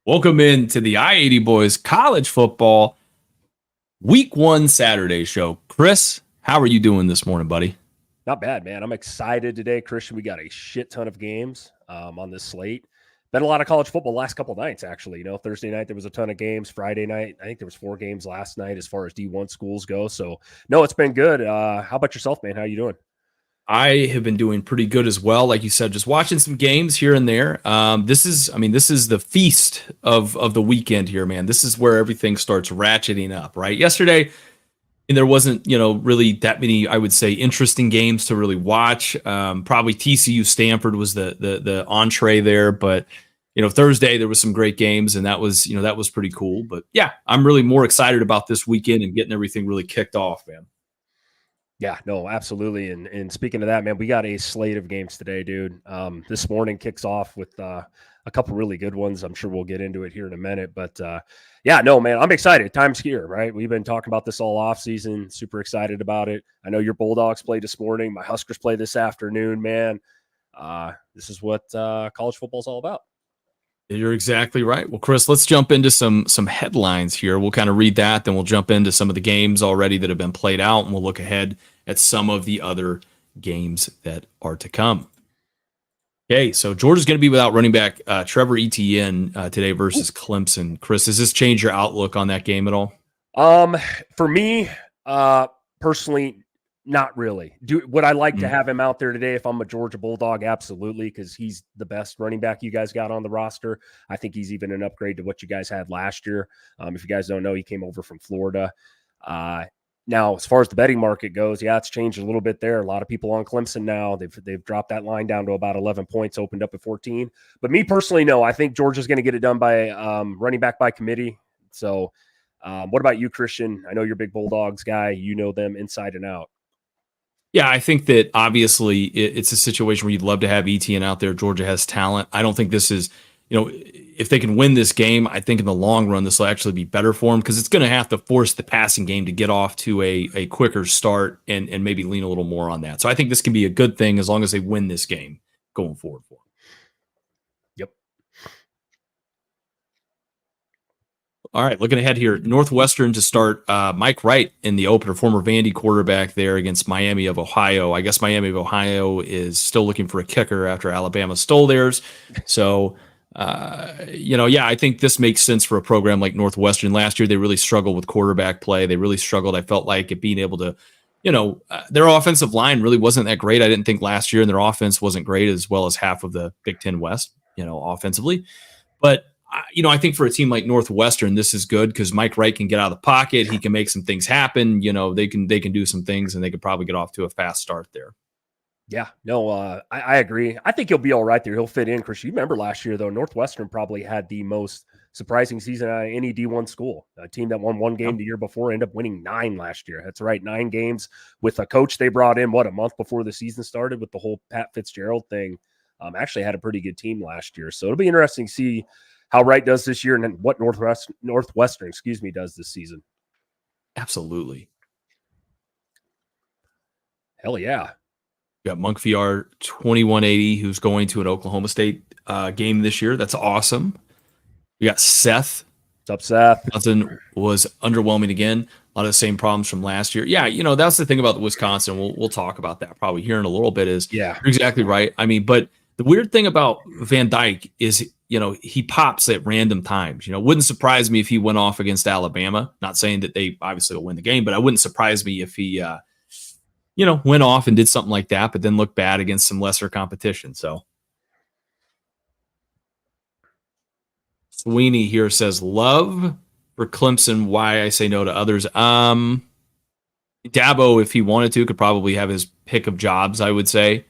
Welcome in to the I-80 Boys College Football Week 1 Saturday show. Chris, how are you doing this morning, buddy? Not bad, man. I'm excited today, Christian. We got a shit ton of games on this slate. Been a lot of college football last couple nights, actually. Thursday night there was a ton of games. Friday night, I think there was 4 games last night as far as D1 schools go. So, no, it's been good. How about yourself, man? How you doing? I have been doing pretty good as well. Like you said, just watching some games here and there. This is the feast of the weekend here, man. This is where everything starts ratcheting up, right? Yesterday, and there wasn't, really that many, I would say, interesting games to really watch. Probably TCU Stanford was the entree there, but Thursday there was some great games, and that was pretty cool. But yeah, I'm really more excited about this weekend and getting everything really kicked off, man. Yeah, no, absolutely. And speaking of that, man, we got a slate of games today, dude. This morning kicks off with a couple really good ones. I'm sure we'll get into it here in a minute. But yeah, no, man, I'm excited. Time's here, right? We've been talking about this all off season. Super excited about it. I know your Bulldogs played this morning. My Huskers play this afternoon, man. This is what college football is all about. You're exactly right. Well, Chris, let's jump into some headlines here. We'll kind of read that, then we'll jump into some of the games already that have been played out, and we'll look ahead at some of the other games that are to come. Okay, so Georgia's going to be without running back Trevor Etienne today versus Clemson. Chris, does this change your outlook on that game at all? For me, personally, not really. Would I like to have him out there today if I'm a Georgia Bulldog? Absolutely, because he's the best running back you guys got on the roster. I think he's even an upgrade to what you guys had last year. If you guys don't know, he came over from Florida. Now, as far as the betting market goes, yeah, it's changed a little bit there. A lot of people on Clemson now. They've dropped that line down to about 11 points, opened up at 14. But me personally, no, I think Georgia's going to get it done by running back by committee. So what about you, Christian? I know you're a big Bulldogs guy. You know them inside and out. Yeah, I think that obviously it's a situation where you'd love to have Etienne out there. Georgia has talent. I don't think this is, if they can win this game, I think in the long run, this will actually be better for them because it's going to have to force the passing game to get off to a quicker start and maybe lean a little more on that. So I think this can be a good thing as long as they win this game going forward for them. Yep. All right, looking ahead here, Northwestern to start Mike Wright in the opener, former Vandy quarterback there against Miami of Ohio. I guess Miami of Ohio is still looking for a kicker after Alabama stole theirs. So, I think this makes sense for a program like Northwestern. Last year, they really struggled with quarterback play. They really struggled, I felt like, at being able to, their offensive line really wasn't that great. I didn't think last year, and their offense wasn't great as well as half of the Big Ten West, offensively. But I think for a team like Northwestern, this is good because Mike Wright can get out of the pocket. He can make some things happen. They can do some things, and they could probably get off to a fast start there. Yeah, no, I agree. I think he'll be all right there. He'll fit in. Chris, you remember last year, though, Northwestern probably had the most surprising season out of any D1 school. A team that won 1 game the year before ended up winning 9 last year. That's right, 9 games with a coach they brought in, a month before the season started with the whole Pat Fitzgerald thing. Actually had a pretty good team last year. So it'll be interesting to see how Wright does this year and then what Northwestern, does this season. Absolutely. Hell yeah. You got Monk VR 2180, who's going to an Oklahoma State game this year. That's awesome. You got Seth. What's up, Seth? Johnson was underwhelming again. A lot of the same problems from last year. Yeah, that's the thing about the Wisconsin. We'll talk about that probably here in a little bit. You're exactly right. I mean, but the weird thing about Van Dyke is, he pops at random times. Wouldn't surprise me if he went off against Alabama. Not saying that they obviously will win the game, but I wouldn't surprise me if he, went off and did something like that, but then looked bad against some lesser competition. So Sweeney here says, love for Clemson, why I say no to others. Dabo, if he wanted to, could probably have his pick of jobs, I would say.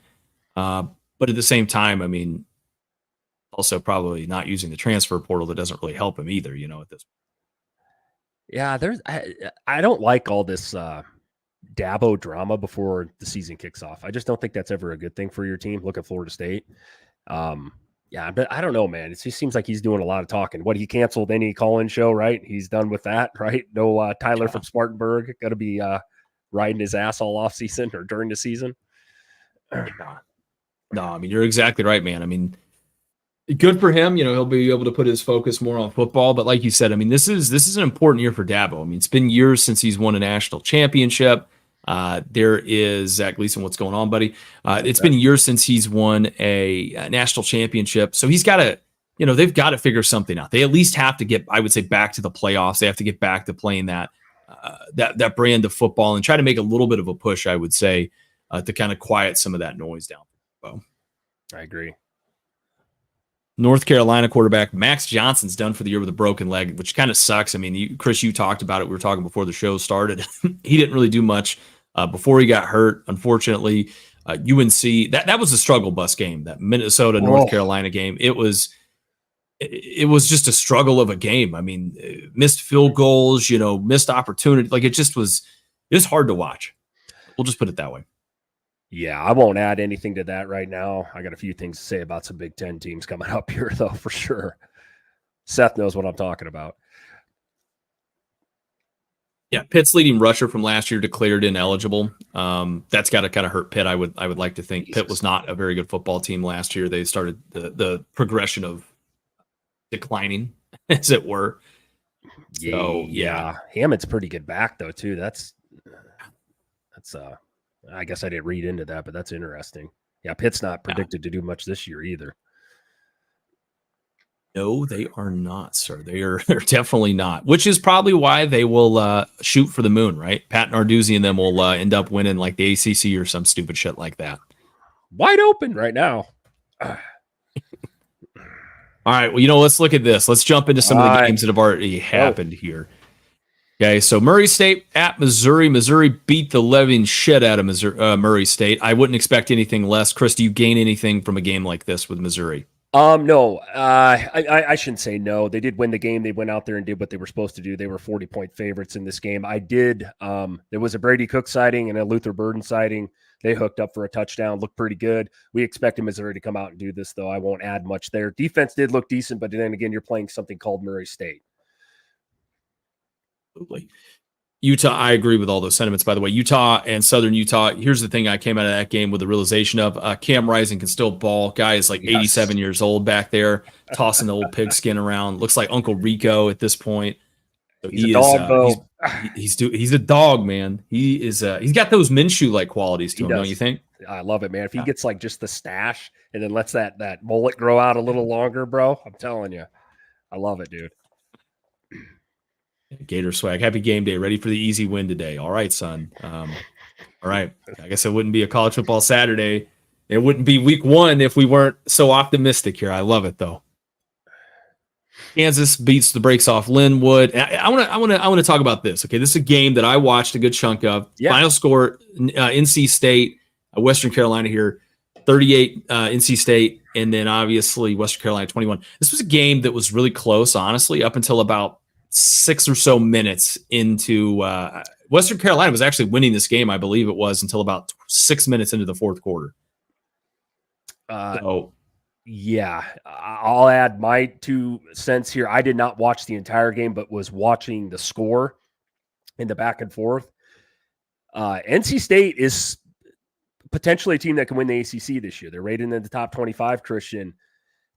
But at the same time, I mean, also probably not using the transfer portal that doesn't really help him either, at this point. Yeah, I don't like all this Dabo drama before the season kicks off. I just don't think that's ever a good thing for your team. Look at Florida State. Yeah, but I don't know, man. It just seems like he's doing a lot of talking. He canceled any call-in show, right? He's done with that, right? No Tyler from Spartanburg going to be riding his ass all off season or during the season. No, I mean, you're exactly right, man. I mean, Good for him. He'll be able to put his focus more on football. But like you said, I mean, this is an important year for Dabo. I mean, it's been years since he's won a national championship. There is Zach Gleason. What's going on, buddy? It's been years since he's won a national championship. So he's got to, they've got to figure something out. They at least have to get, I would say, back to the playoffs. They have to get back to playing that brand of football and try to make a little bit of a push, I would say, to kind of quiet some of that noise down. So, I agree. North Carolina quarterback Max Johnson's done for the year with a broken leg, which kind of sucks. I mean, Chris, you talked about it. We were talking before the show started. He didn't really do much before he got hurt. Unfortunately, UNC, that was a struggle bus game, that Minnesota North Carolina game. It was just a struggle of a game. I mean, missed field goals, missed opportunity. Like it was hard to watch. We'll just put it that way. Yeah, I won't add anything to that right now. I got a few things to say about some Big Ten teams coming up here, though, for sure. Seth knows what I'm talking about. Yeah, Pitt's leading rusher from last year declared ineligible. That's got to kind of hurt Pitt. I would like to think Pitt was not a very good football team last year. They started the progression of declining, as it were. So yeah, Hammond's pretty good back though too. That's I guess I didn't read into that, but that's interesting. Yeah, Pitt's not predicted to do much this year either. No, they are not, sir. They're definitely not, which is probably why they will shoot for the moon, right? Pat Narduzzi and them will end up winning like the ACC or some stupid shit like that. Wide open right now. All right, well, let's look at this. Let's jump into some of the games that have already happened here. Okay, so Murray State at Missouri. Missouri beat the living shit out of Murray State. I wouldn't expect anything less. Chris, do you gain anything from a game like this with Missouri? No, I shouldn't say no. They did win the game. They went out there and did what they were supposed to do. They were 40-point favorites in this game. There was a Brady Cook sighting and a Luther Burden sighting. They hooked up for a touchdown, looked pretty good. We expected Missouri to come out and do this, though. I won't add much there. Defense did look decent, but then again, you're playing something called Murray State. Absolutely. Utah, I agree with all those sentiments, by the way. Utah and Southern Utah, here's the thing I came out of that game with the realization of Cam Rising can still ball. Guy is like 87 years old back there, tossing the old pigskin around. Looks like Uncle Rico at this point. So he's a dog, though. He's a dog, man. He is. He's got those Minshew-like qualities to him, don't you think? I love it, man. If he gets like just the stash and then lets that mullet grow out a little longer, bro, I'm telling you. I love it, dude. Gator swag. Happy game day. Ready for the easy win today. All right, son. All right. I guess it wouldn't be a college football Saturday. It wouldn't be week 1 if we weren't so optimistic here. I love it though. Kansas beats the brakes off Linwood. I want to talk about this. Okay, this is a game that I watched a good chunk of. Yeah. Final score: NC State, Western Carolina here, 38 NC State, and then obviously Western Carolina 21. This was a game that was really close, honestly, up until about 6 or so minutes into Western Carolina was actually winning this game, I believe it was, until about 6 minutes into the fourth quarter. Yeah, I'll add my 2 cents here. I did not watch the entire game, but was watching the score in the back and forth. NC State is potentially a team that can win the ACC this year. They're rated in the top 25, Christian.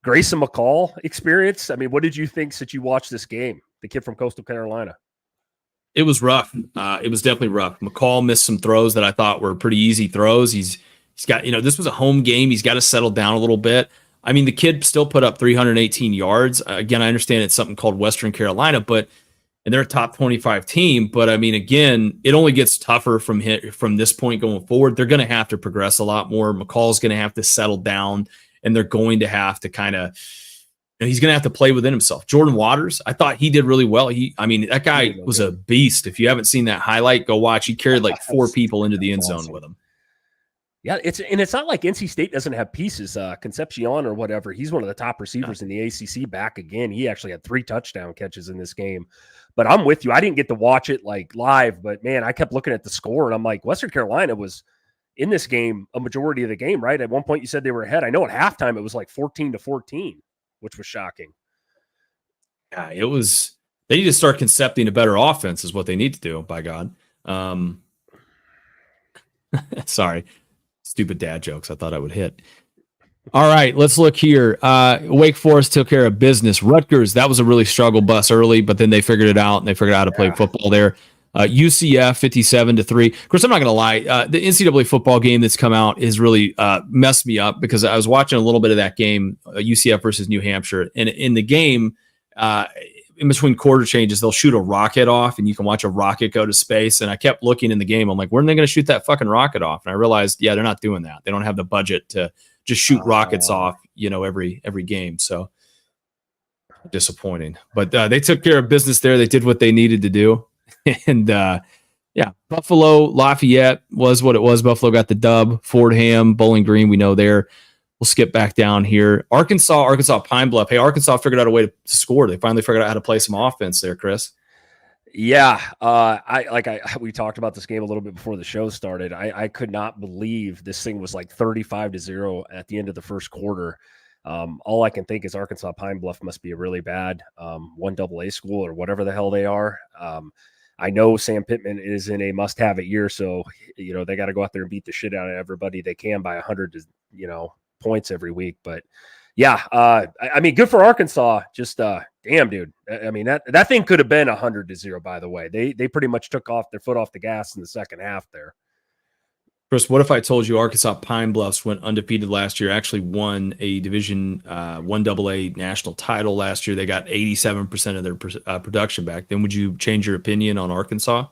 Grayson McCall experience. I mean, what did you think since you watched this game? The kid from Coastal Carolina. It was rough. It was definitely rough. McCall missed some throws that I thought were pretty easy throws. He's got, this was a home game. He's got to settle down a little bit. I mean, the kid still put up 318 yards. Again, I understand it's something called Western Carolina, and they're a top 25 team. But I mean, again, it only gets tougher from this point going forward. They're going to have to progress a lot more. McCall's going to have to settle down, and they're going to have to kind of, he's going to have to play within himself. Jordan Waters, I thought he did really well. That guy was a beast. If you haven't seen that highlight, go watch. He carried like 4 people into the end zone with him. Yeah, it's not like NC State doesn't have pieces. Concepcion or whatever, he's one of the top receivers in the ACC back again. He actually had 3 touchdown catches in this game. But I'm with you. I didn't get to watch it like live, but man, I kept looking at the score and I'm like, Western Carolina was in this game a majority of the game, right? At one point you said they were ahead. I know at halftime it was like 14-14, which was shocking. Yeah, it was. They need to start concepting a better offense is what they need to do, by God. Sorry. Stupid dad jokes I thought I would hit. All right, let's look here. Wake Forest took care of business. Rutgers, that was a really struggle bus early, but then they figured it out and they figured out how to play football there. UCF 57-3. Of course, I'm not going to lie. The NCAA football game that's come out has really messed me up because I was watching a little bit of that game, UCF versus New Hampshire. And in the game, in between quarter changes, they'll shoot a rocket off and you can watch a rocket go to space. And I kept looking in the game. I'm like, when are they going to shoot that fucking rocket off? And I realized, yeah, they're not doing that. They don't have the budget to just shoot rockets off, every game. So disappointing, but they took care of business there. They did what they needed to do. And Buffalo, Lafayette was what it was. Buffalo got the dub. Fordham, Bowling Green, we know there. We'll skip back down here. Arkansas, Pine Bluff. Hey, Arkansas figured out a way to score. They finally figured out how to play some offense there, Chris. Yeah, we talked about this game a little bit before the show started. I could not believe this thing was like 35-0 at the end of the first quarter. All I can think is Arkansas Pine Bluff must be a really bad 1AA school or whatever the hell they are. I know Sam Pittman is in a must-have it year, so they got to go out there and beat the shit out of everybody they can by 100 points every week. But yeah, I mean, good for Arkansas. Just damn, dude. I mean, that thing could have been 100-0. By the way, they pretty much took off their foot off the gas in the second half there. Chris, what if I told you Arkansas Pine Bluffs went undefeated last year, actually won a Division 1AA national title last year? They got 87% of their production back. Then would you change your opinion on Arkansas?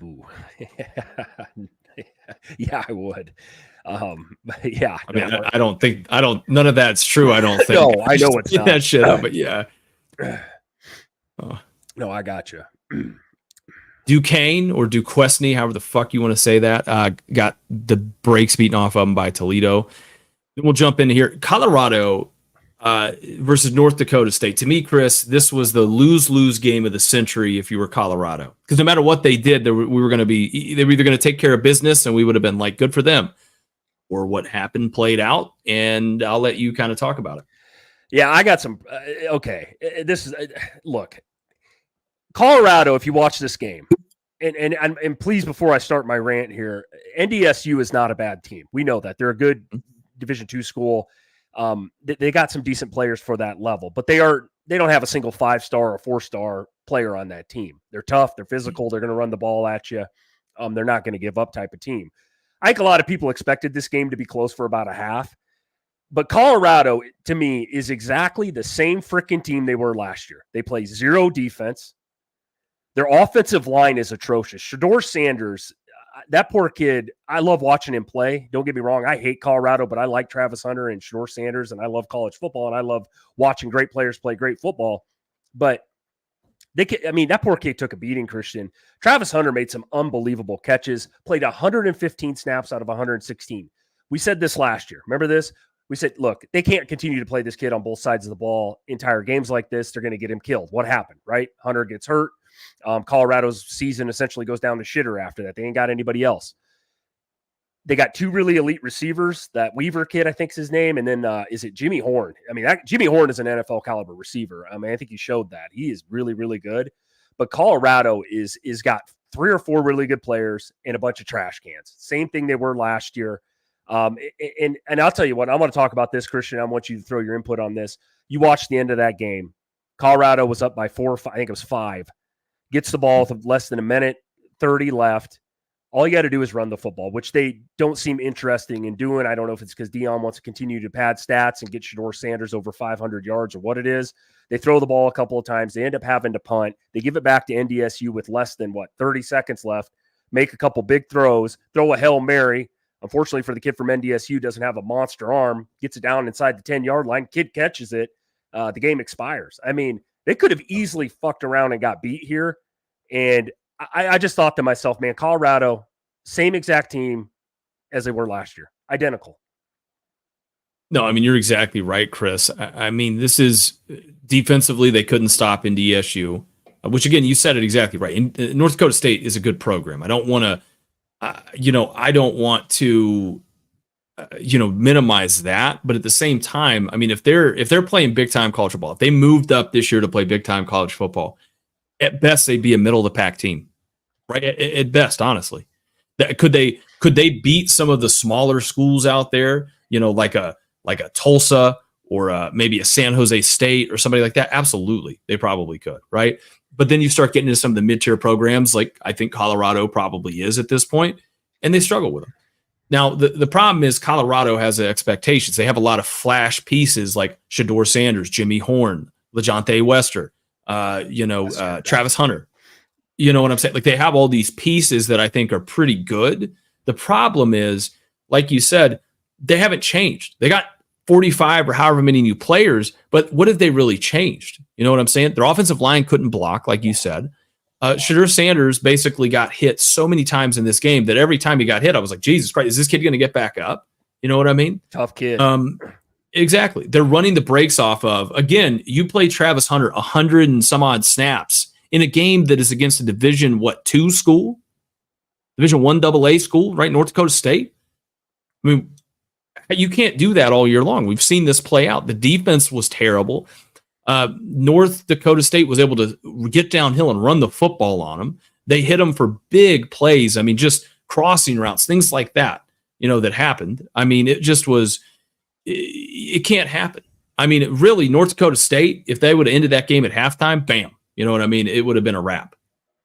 Ooh. Yeah, I would. Yeah. I mean, none of that's true. I don't think. No, I know it's not. That shit up, but yeah. No, I got you. Duquesne or Duquesne, however the fuck you want to say that, got the brakes beaten off of them by Toledo. Then we'll jump into here. Colorado versus North Dakota State. To me, Chris, this was the lose-lose game of the century if you were Colorado. Because no matter what they did, they were either going to take care of business and we would have been like, good for them. Or what happened played out, and I'll let you kind of talk about it. Yeah, I got some. Okay, this is look. Colorado, if you watch this game, and please, before I start my rant here, NDSU is not a bad team. We know that they're a good Division II school. They got some decent players for that level, but they don't have a single 5-star or 4-star player on that team. They're tough. They're physical. They're going to run the ball at you. They're not going to give up type of team. I think a lot of people expected this game to be close for about a half, but Colorado, to me, is exactly the same freaking team they were last year. They play zero defense. Their offensive line is atrocious. Shedeur Sanders, that poor kid, I love watching him play. Don't get me wrong. I hate Colorado, but I like Travis Hunter and Shedeur Sanders, and I love college football, and I love watching great players play great football. But that poor kid took a beating, Christian. Travis Hunter made some unbelievable catches, played 115 snaps out of 116. We said this last year. Remember this? We said, look, they can't continue to play this kid on both sides of the ball entire games like this. They're going to get him killed. What happened, right? Hunter gets hurt. Colorado's season essentially goes down to shitter after that. They ain't got anybody else. They got two really elite receivers. That Weaver kid, I think is his name. And then is it Jimmy Horn? I mean, Jimmy Horn is an NFL caliber receiver. I mean, I think he showed that. He is really, really good. But Colorado is got 3 or 4 really good players and a bunch of trash cans. Same thing they were last year. And I'll tell you what, I want to talk about this, Christian. I want you to throw your input on this. You watched the end of that game. Colorado was up by 4 or 5. I think it was 5. Gets the ball with less than a minute, 30 left. All you got to do is run the football, which they don't seem interesting in doing. I don't know if it's because Dion wants to continue to pad stats and get Shedeur Sanders over 500 yards or what it is. They throw the ball a couple of times. They end up having to punt. They give it back to NDSU with less than, 30 seconds left, make a couple big throws, throw a Hail Mary. Unfortunately for the kid from NDSU, doesn't have a monster arm, gets it down inside the 10-yard line. Kid catches it. The game expires. I mean, they could have easily fucked around and got beat here. And I just thought to myself, man, Colorado, same exact team as they were last year. Identical. No, I mean, you're exactly right, Chris. I mean, this is defensively, they couldn't stop NDSU, which again, you said it exactly right. North Dakota State is a good program. I don't want to, I don't want to, minimize that. But at the same time, I mean, if they're playing big time college football, if they moved up this year to play big time college football, at best they'd be a middle of the pack team, right? At best, honestly. Could they beat some of the smaller schools out there? Like a Tulsa or maybe a San Jose State or somebody like that? Absolutely, they probably could, right? But then you start getting into some of the mid-tier programs, like I think Colorado probably is at this point, and they struggle with them. Now, the problem is Colorado has expectations. They have a lot of flash pieces like Shedeur Sanders, Jimmy Horn, LeJontay Wester, Travis Hunter. You know what I'm saying? Like, they have all these pieces that I think are pretty good. The problem is, like you said, they haven't changed. They got 45 or however many new players, but what have they really changed? You know what I'm saying? Their offensive line couldn't block, like you said. Shedeur Sanders basically got hit so many times in this game that every time he got hit, I was like, Jesus Christ, is this kid going to get back up? You know what I mean? Tough kid. Exactly. They're running the brakes off of, again, you play Travis Hunter 100 and some odd snaps in a game that is against a Division 2 school, Division 1 AA school, right? North Dakota State. I mean, you can't do that all year long. We've seen this play out. The defense was terrible. North Dakota State was able to get downhill and run the football on them. They hit them for big plays. I mean, just crossing routes, things like that, that happened. I mean, it just was, it can't happen. I mean, really, North Dakota State, if they would have ended that game at halftime, bam, you know what I mean? It would have been a wrap.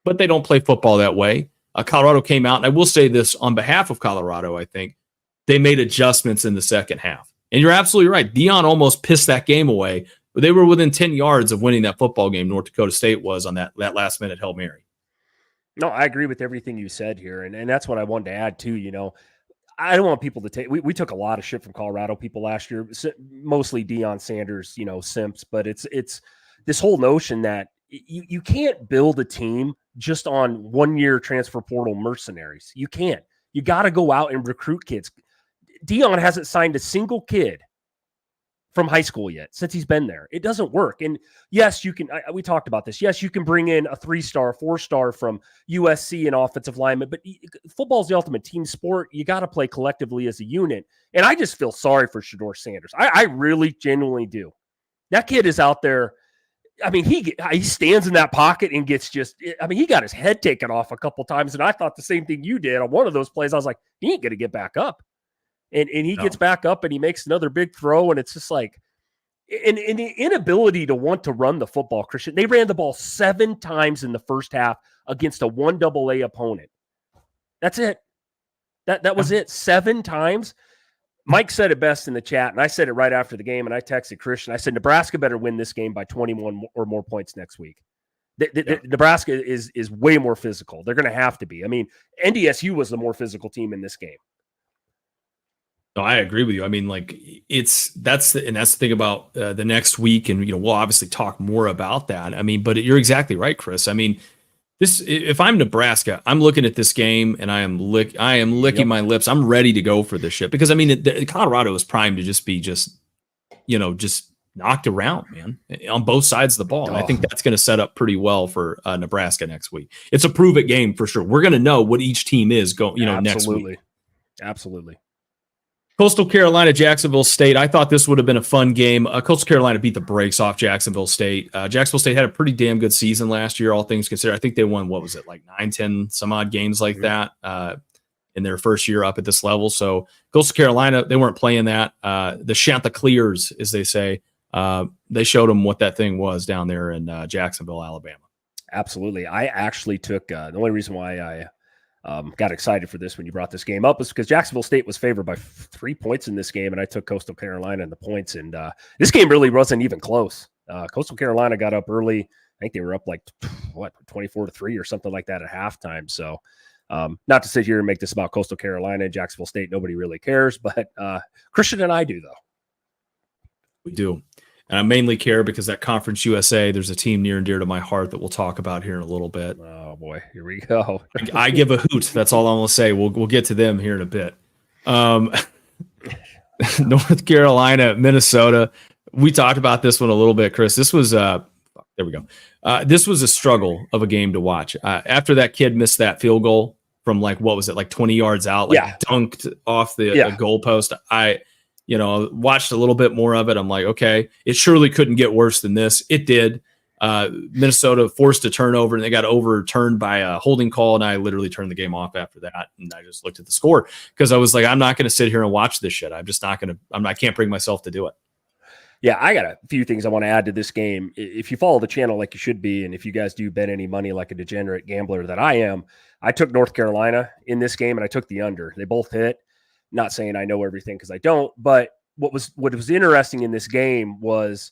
But they don't play football that way. Colorado came out, and I will say this on behalf of Colorado, I think, they made adjustments in the second half. And you're absolutely right. Deion almost pissed that game away. But they were within 10 yards of winning that football game, North Dakota State was, on that last-minute Hail Mary. No, I agree with everything you said here, and that's what I wanted to add, too. I don't want people to take – we took a lot of shit from Colorado people last year, mostly Deion Sanders, simps, but it's this whole notion that you can't build a team just on one-year transfer portal mercenaries. You can't. You got to go out and recruit kids. Deion hasn't signed a single kid from high school yet since he's been there. It doesn't work. And yes, you can, we talked about this. Yes, you can bring in a 3-star, 4-star from USC and offensive lineman, but football's the ultimate team sport. You got to play collectively as a unit. And I just feel sorry for Shedeur Sanders. I really genuinely do. That kid is out there. I mean, he stands in that pocket and gets he got his head taken off a couple times. And I thought the same thing you did on one of those plays. I was like, he ain't going to get back up. And he gets back up and he makes another big throw. And it's just like, and the inability to want to run the football, Christian. They ran the ball 7 times in the first half against a 1AA opponent. That's it. That was it. 7 times. Mike said it best in the chat, and I said it right after the game, and I texted Christian. I said, Nebraska better win this game by 21 or more points next week. Nebraska is way more physical. They're going to have to be. I mean, NDSU was the more physical team in this game. No, I agree with you. I mean, like, that's the thing about the next week, and we'll obviously talk more about that. I mean, but you're exactly right, Chris. I mean, if I'm Nebraska, I'm looking at this game and I am licking my lips. I'm ready to go for this shit because I mean, Colorado is primed to just be just knocked around, man, on both sides of the ball. And I think that's going to set up pretty well for Nebraska next week. It's a prove it game for sure. We're going to know what each team is going, next week. Absolutely. Coastal Carolina, Jacksonville State. I thought this would have been a fun game. Coastal Carolina beat the brakes off Jacksonville State. Jacksonville State had a pretty damn good season last year, all things considered. I think they won, what was it, like 9, 10 some odd games like that in their first year up at this level. So Coastal Carolina, they weren't playing that. The Chanticleers, as they say, they showed them what that thing was down there in Jacksonville, Alabama. Absolutely. I actually took the only reason why I got excited for this when you brought this game up was because Jacksonville State was favored by 3 points in this game, and I took Coastal Carolina and the points. And this game really wasn't even close. Coastal Carolina got up early. I think they were up like 24-3 or something like that at halftime. So, not to sit here and make this about Coastal Carolina and Jacksonville State. Nobody really cares, but Christian and I do, though. We do. And I mainly care because that Conference USA, there's a team near and dear to my heart that we'll talk about here in a little bit. Oh, boy. Here we go. I give a hoot. That's all I'm going to say. We'll get to them here in a bit. North Carolina, Minnesota. We talked about this one a little bit, Chris. This was there we go. This was a struggle of a game to watch. After that kid missed that field goal from like, what was it, like 20 yards out, dunked off the goalpost. I watched a little bit more of it. I'm like, okay, it surely couldn't get worse than this. It did. Minnesota forced a turnover and they got overturned by a holding call. And I literally turned the game off after that. And I just looked at the score because I was like, I'm not going to sit here and watch this shit. I'm just not going to, I can't bring myself to do it. Yeah, I got a few things I want to add to this game. If you follow the channel like you should be, and if you guys do bet any money like a degenerate gambler that I am, I took North Carolina in this game and I took the under. They both hit. Not saying I know everything because I don't, but what was interesting in this game was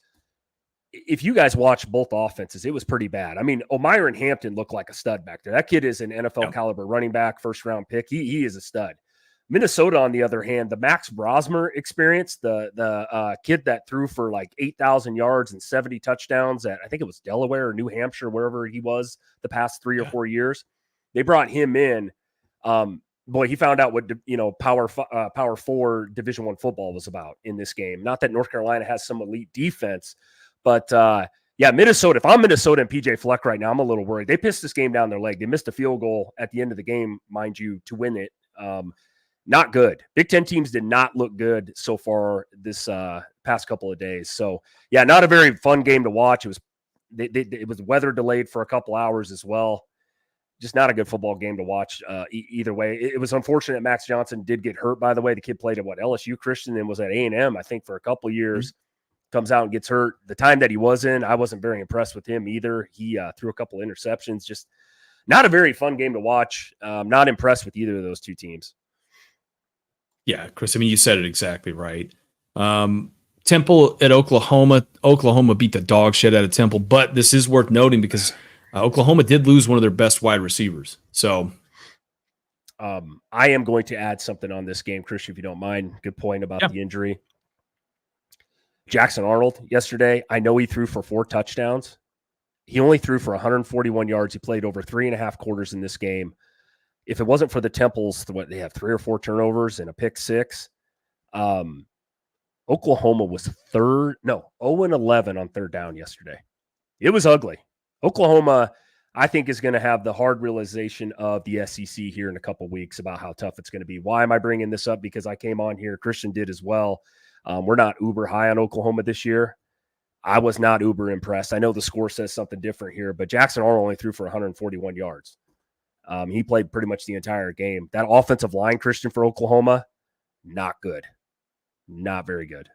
if you guys watch both offenses, it was pretty bad. I mean, O'Myron Hampton looked like a stud back there. That kid is an NFL caliber running back, first round pick. He is a stud. Minnesota, on the other hand, the Max Brosmer experience, the kid that threw for like 8,000 yards and 70 touchdowns at, I think it was Delaware or New Hampshire, wherever he was the past 3 or 4 years. They brought him in. Boy, he found out what, Power 4 Division I football was about in this game. Not that North Carolina has some elite defense, but Minnesota, if I'm Minnesota and PJ Fleck right now, I'm a little worried. They pissed this game down their leg. They missed a field goal at the end of the game, mind you, to win it. Not good. Big Ten teams did not look good so far this past couple of days. So, yeah, not a very fun game to watch. It was it was weather delayed for a couple hours as well. Just not a good football game to watch either way. It was unfortunate Max Johnson did get hurt, by the way. The kid played at LSU Christian and was at A&M, I think, for a couple years. Mm-hmm. Comes out and gets hurt. The time that he was in, I wasn't very impressed with him either. He threw a couple interceptions. Just not a very fun game to watch. Not impressed with either of those two teams. Yeah, Chris, I mean, you said it exactly right. Temple at Oklahoma. Oklahoma beat the dog shit out of Temple, but this is worth noting because Oklahoma did lose one of their best wide receivers. So I am going to add something on this game, Christian, if you don't mind. Good point about the injury. Jackson Arnold yesterday, I know he threw for 4 touchdowns. He only threw for 141 yards. He played over 3.5 quarters in this game. If it wasn't for the Temples, they have 3 or 4 turnovers and a pick 6. Oklahoma was 0-11 on third down yesterday. It was ugly. Oklahoma, I think, is going to have the hard realization of the SEC here in a couple of weeks about how tough it's going to be. Why am I bringing this up? Because I came on here. Christian did as well. We're not uber high on Oklahoma this year. I was not uber impressed. I know the score says something different here, but Jackson Arnold only threw for 141 yards. He played pretty much the entire game. That offensive line, Christian, for Oklahoma, not good. Not very good.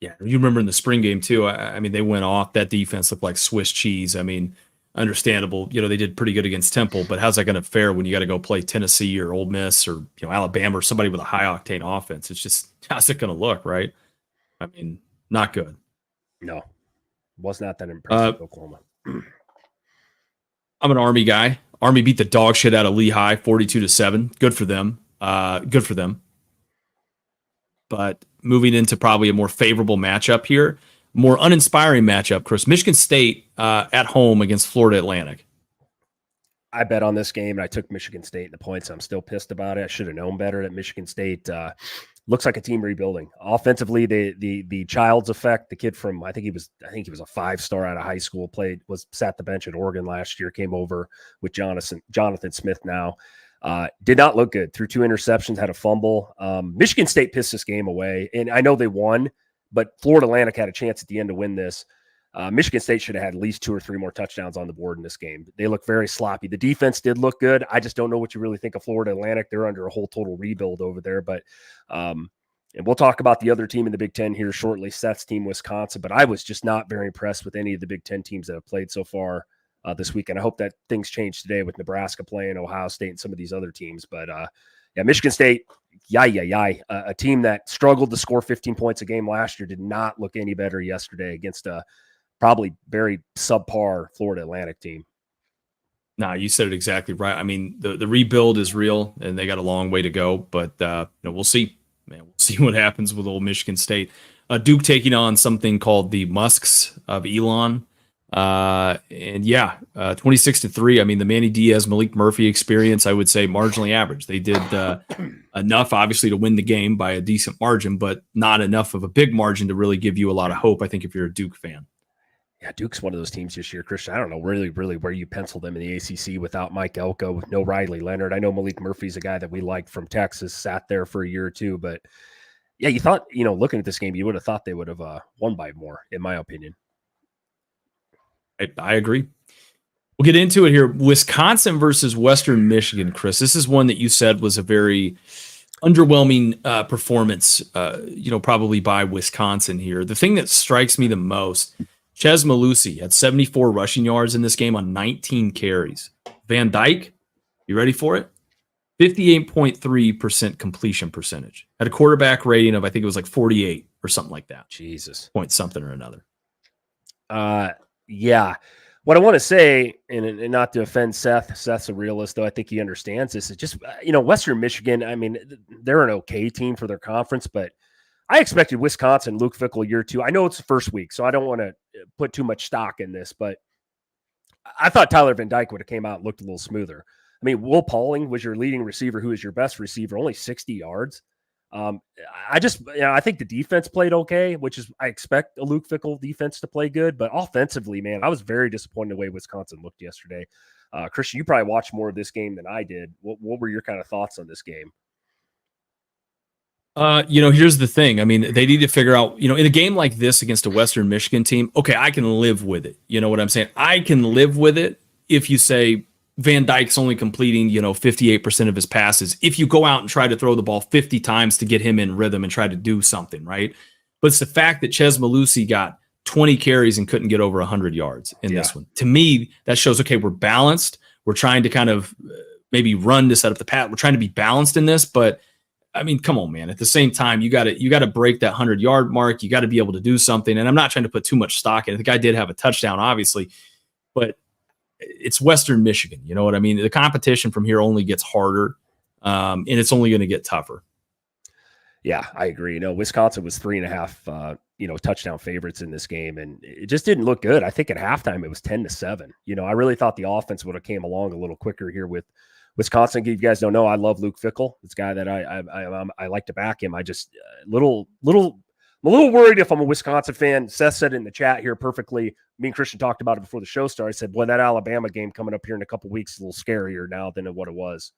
Yeah, you remember in the spring game, too. I mean, they went off. That defense looked like Swiss cheese. I mean, understandable. They did pretty good against Temple, but how's that going to fare when you got to go play Tennessee or Ole Miss or, Alabama or somebody with a high-octane offense? It's just, how's it going to look, right? I mean, not good. No. Was not that impressive, Oklahoma. I'm an Army guy. Army beat the dog shit out of Lehigh, 42-7. Good for them. Good for them. But moving into probably a more favorable matchup here, more uninspiring matchup, Chris. Michigan State at home against Florida Atlantic. I bet on this game, and I took Michigan State in the points. I'm still pissed about it. I should have known better that Michigan State looks like a team rebuilding. Offensively, the Childs effect, the kid from I think he was a 5-star out of high school, sat the bench at Oregon last year, came over with Jonathan Smith now. Did not look good. Threw 2 interceptions, had a fumble. Michigan State pissed this game away, and I know they won, but Florida Atlantic had a chance at the end to win this. Michigan State should have had at least 2 or 3 more touchdowns on the board in this game. They look very sloppy. The defense did look good. I just don't know what you really think of Florida Atlantic. They're under a whole total rebuild over there. But and we'll talk about the other team in the Big Ten here shortly, Seth's team, Wisconsin. But I was just not very impressed with any of the Big Ten teams that have played so far this week. And I hope that things change today with Nebraska playing, Ohio State, and some of these other teams. But Michigan State, a team that struggled to score 15 points a game last year did not look any better yesterday against a probably very subpar Florida Atlantic team. No, you said it exactly right. I mean, the rebuild is real, and they got a long way to go. But we'll see. Man, we'll see what happens with old Michigan State. Duke taking on something called the Musks of Elon. 26-3. I mean, the Manny Diaz, Malik Murphy experience, I would say marginally average. They did enough, obviously, to win the game by a decent margin, but not enough of a big margin to really give you a lot of hope, I think, if you're a Duke fan. Yeah, Duke's one of those teams this year, Christian. I don't know really where you pencil them in the ACC without Mike Elko, with no Riley Leonard. I know Malik Murphy's a guy that we liked from Texas, sat there for a year or two, but yeah, you thought, looking at this game, you would have thought they would have won by more, in my opinion. I agree. We'll get into it here. Wisconsin versus Western Michigan, Chris. This is one that you said was a very underwhelming performance, probably by Wisconsin here. The thing that strikes me the most, Chez Mellusi had 74 rushing yards in this game on 19 carries. Van Dyke, you ready for it? 58.3% completion percentage. Had a quarterback rating of, I think it was like 48 or something like that. Jesus. Point something or another. Yeah. What I want to say, and not to offend Seth, Seth's a realist, though I think he understands this, is just, Western Michigan, I mean, they're an okay team for their conference, but I expected Wisconsin, Luke Fickell, year two. I know it's the first week, so I don't want to put too much stock in this, but I thought Tyler Van Dyke would have came out and looked a little smoother. I mean, Will Pauling was your leading receiver, who is your best receiver, only 60 yards. I think the defense played okay, which is, I expect a Luke Fickell defense to play good, but offensively, man, I was very disappointed the way Wisconsin looked yesterday. Christian, you probably watched more of this game than I did. What were your kind of thoughts on this game? Here's the thing. I mean, they need to figure out, in a game like this against a Western Michigan team, okay, I can live with it. You know what I'm saying? I can live with it if you say Van Dyke's only completing, 58% of his passes. If you go out and try to throw the ball 50 times to get him in rhythm and try to do something, right? But it's the fact that Chez Mellusi got 20 carries and couldn't get over 100 yards in this one. To me, that shows, okay, we're balanced. We're trying to kind of maybe run to set up the path. We're trying to be balanced in this, but I mean, come on, man. At the same time, you got to break that 100-yard mark. You got to be able to do something. And I'm not trying to put too much stock in it. The guy did have a touchdown, obviously, but it's Western Michigan. You know what I mean? The competition from here only gets harder, and it's only going to get tougher. Yeah, I agree. Wisconsin was 3.5, touchdown favorites in this game, and it just didn't look good. I think at halftime it was 10-7. I really thought the offense would have came along a little quicker here with Wisconsin. You guys don't know, I love Luke Fickell. It's a guy that I like to back him. I just I'm a little worried if I'm a Wisconsin fan. Seth said in the chat here perfectly. Me and Christian talked about it before the show started. I said, boy, that Alabama game coming up here in a couple weeks is a little scarier now than what it was,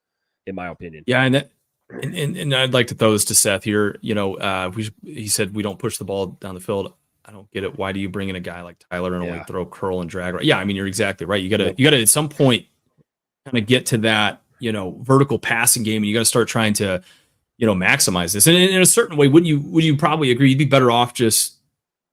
in my opinion. Yeah, and I'd like to throw this to Seth here. He said we don't push the ball down the field. I don't get it. Why do you bring in a guy like Tyler and only throw curl and drag? Yeah, I mean, you're exactly right. You gotta at some point kind of get to that vertical passing game, and you got to start trying to maximize this. And in a certain way, would you probably agree you'd be better off just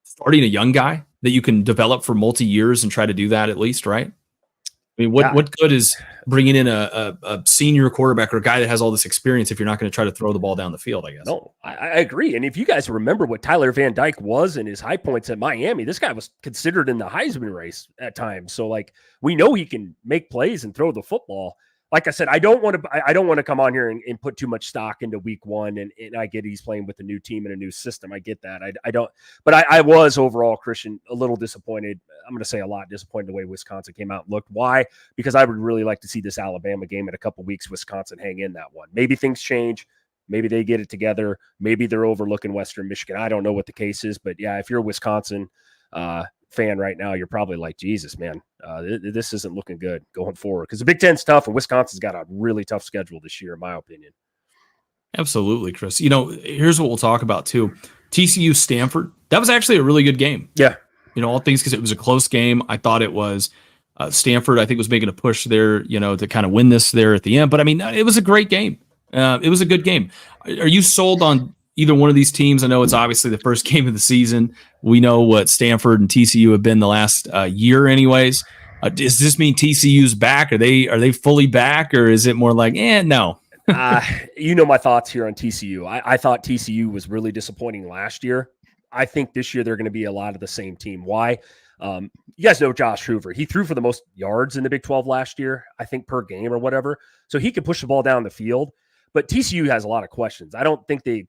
starting a young guy that you can develop for multi years and try to do that at least, right? I mean, what good is bringing in a senior quarterback or a guy that has all this experience if you're not going to try to throw the ball down the field, I guess. No, I agree. And if you guys remember what Tyler Van Dyke was in his high points at Miami, this guy was considered in the Heisman race at times. So we know he can make plays and throw the football. Like I said, I don't want to come on here and put too much stock into week one. And I get he's playing with a new team and a new system. I get that. I don't, but I was overall, Christian, a little disappointed. I'm going to say a lot disappointed the way Wisconsin came out and looked. Why? Because I would really like to see this Alabama game in a couple weeks, Wisconsin hang in that one. Maybe things change. Maybe they get it together. Maybe they're overlooking Western Michigan. I don't know what the case is, but yeah, if you're a Wisconsin fan right now, you're probably like, Jesus, man, this isn't looking good going forward, because the Big Ten's tough and Wisconsin's got a really tough schedule this year, in my opinion. Absolutely, Chris. Here's what we'll talk about too. TCU Stanford. That was actually a really good game. Yeah. All things, because it was a close game. I thought it was Stanford, I think, was making a push there, to kind of win this there at the end. But I mean, it was a great game. It was a good game. Are you sold on either one of these teams? I know it's obviously the first game of the season. We know what Stanford and TCU have been the last year anyways. Does this mean TCU's back? Are they fully back, or is it more like, no? My thoughts here on TCU. I thought TCU was really disappointing last year. I think this year they're going to be a lot of the same team. Why? You guys know Josh Hoover. He threw for the most yards in the Big 12 last year, I think, per game or whatever. So he could push the ball down the field. But TCU has a lot of questions. I don't think they,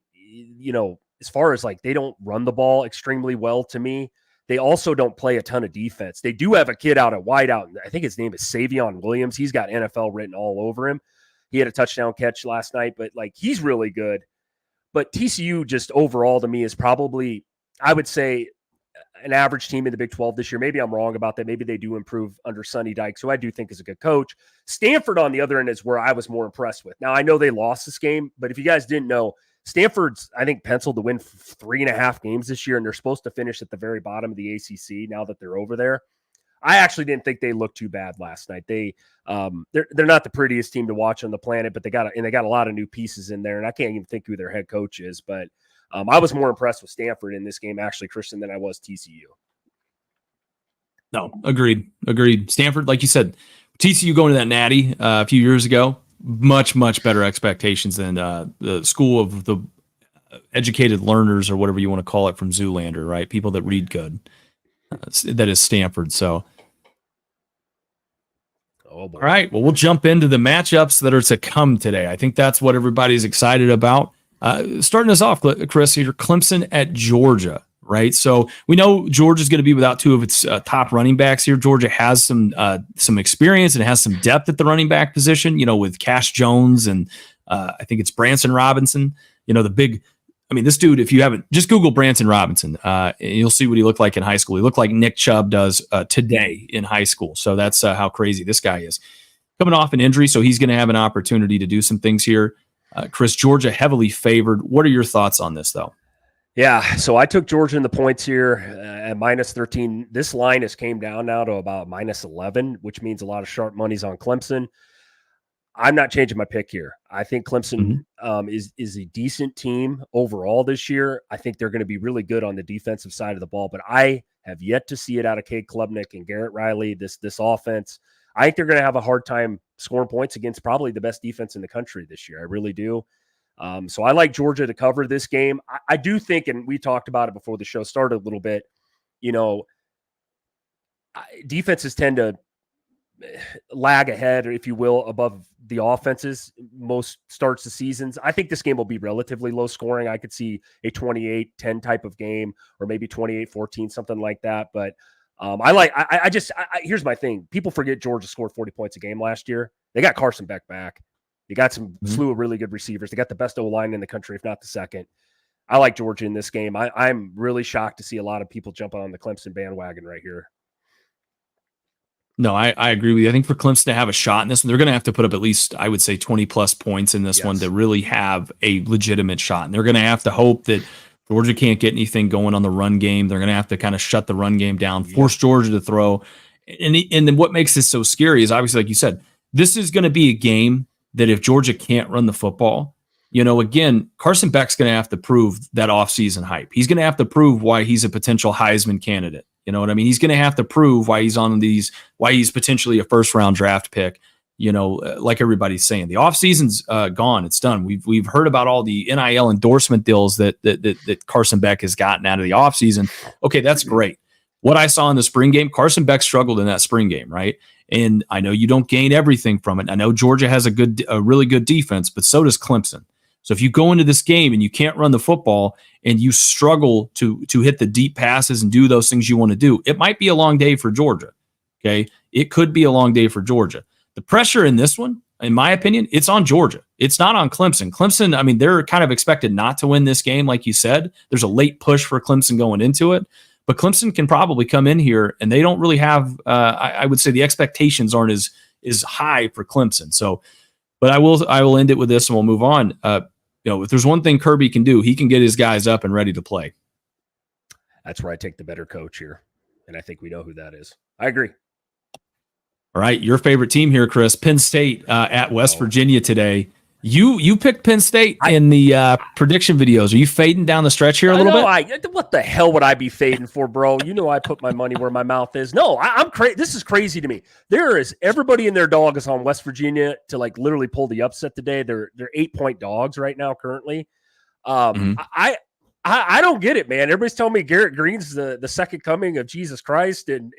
as far as they don't run the ball extremely well to me. They also don't play a ton of defense. They do have a kid out at wideout. I think his name is Savion Williams. He's got NFL written all over him. He had a touchdown catch last night, but he's really good. But TCU just overall to me is probably, I would say, an average team in the Big 12 this year. Maybe I'm wrong about that. Maybe they do improve under Sonny Dykes, who I do think is a good coach. Stanford, on the other end, is where I was more impressed with. Now, I know they lost this game, but if you guys didn't know, Stanford's, I think, penciled to win 3.5 games this year, and they're supposed to finish at the very bottom of the ACC now that they're over there. I actually didn't think they looked too bad last night. They're not the prettiest team to watch on the planet, but they got a lot of new pieces in there, and I can't even think who their head coach is. But I was more impressed with Stanford in this game, actually, Christian, than I was TCU. No, agreed. Stanford, like you said, TCU going to that Natty a few years ago, much better expectations than the school of the educated learners or whatever you want to call it from Zoolander, right? People that read good. That is Stanford. So, all right. Well, we'll jump into the matchups that are to come today. I think that's what everybody's excited about. Starting us off, Chris, here, Clemson at Georgia, right? So we know Georgia's going to be without two of its top running backs here. Georgia has some experience and has some depth at the running back position, with Cash Jones and I think it's Branson Robinson, this dude, if you haven't, just Google Branson Robinson, and you'll see what he looked like in high school. He looked like Nick Chubb does today in high school. So that's how crazy this guy is. Coming off an injury, so he's going to have an opportunity to do some things here. Chris, Georgia heavily favored. What are your thoughts on this, though? Yeah, so I took Georgia in the points here at -13. This line has came down now to about -11, which means a lot of sharp money's on Clemson. I'm not changing my pick here. I think Clemson is a decent team overall this year. I think they're going to be really good on the defensive side of the ball, but I have yet to see it out of Cade Klubnik and Garrett Riley, this offense. I think they're going to have a hard time scoring points against probably the best defense in the country this year. I really do. So I like Georgia to cover this game. I do think, and we talked about it before the show started a little bit, defenses tend to lag ahead, or if you will, above the offenses most starts the seasons. I think this game will be relatively low scoring. I could see a 28-10 type of game, or maybe 28-14, something like that. But here's my thing. People forget Georgia scored 40 points a game last year. They got Carson Beck back. They got some slew of really good receivers. They got the best O-line in the country, if not the second. I like Georgia in this game. I'm really shocked to see a lot of people jump on the Clemson bandwagon right here. No, I agree with you. I think for Clemson to have a shot in this one, they're going to have to put up at least, I would say, 20-plus points in this one to really have a legitimate shot. And they're going to have to hope that Georgia can't get anything going on the run game. They're going to have to kind of shut the run game down, force Georgia to throw. And then what makes this so scary is obviously, like you said, this is going to be a game that if Georgia can't run the football, again, Carson Beck's going to have to prove that offseason hype. He's going to have to prove why he's a potential Heisman candidate. You know what I mean? He's going to have to prove why he's potentially a first-round draft pick, like everybody's saying. The offseason's gone. It's done. We've heard about all the NIL endorsement deals that Carson Beck has gotten out of the offseason. Okay, that's great. What I saw in the spring game, Carson Beck struggled in that spring game, right? And I know you don't gain everything from it. I know Georgia has a really good defense, but so does Clemson. So if you go into this game and you can't run the football and you struggle to hit the deep passes and do those things you want to do, it might be a long day for Georgia. Okay. It could be a long day for Georgia. The pressure in this one, in my opinion, it's on Georgia. It's not on Clemson. Clemson, they're kind of expected not to win this game. Like you said, there's a late push for Clemson going into it, but Clemson can probably come in here and they don't really have, I would say the expectations aren't as high for Clemson. So, but I will end it with this and we'll move on. If there's one thing Kirby can do, he can get his guys up and ready to play. That's where I take the better coach here. And I think we know who that is. I agree. All right. Your favorite team here, Chris, Penn State at West Virginia today. You picked Penn State in the prediction videos. Are you fading down the stretch here a little bit? What the hell would I be fading for, bro? I put my money where my mouth is. No, I'm crazy. This is crazy to me. There is everybody and their dog is on West Virginia to literally pull the upset today. They're 8-point dogs right now currently. I don't get it, man. Everybody's telling me Garrett Green's the second coming of Jesus Christ, and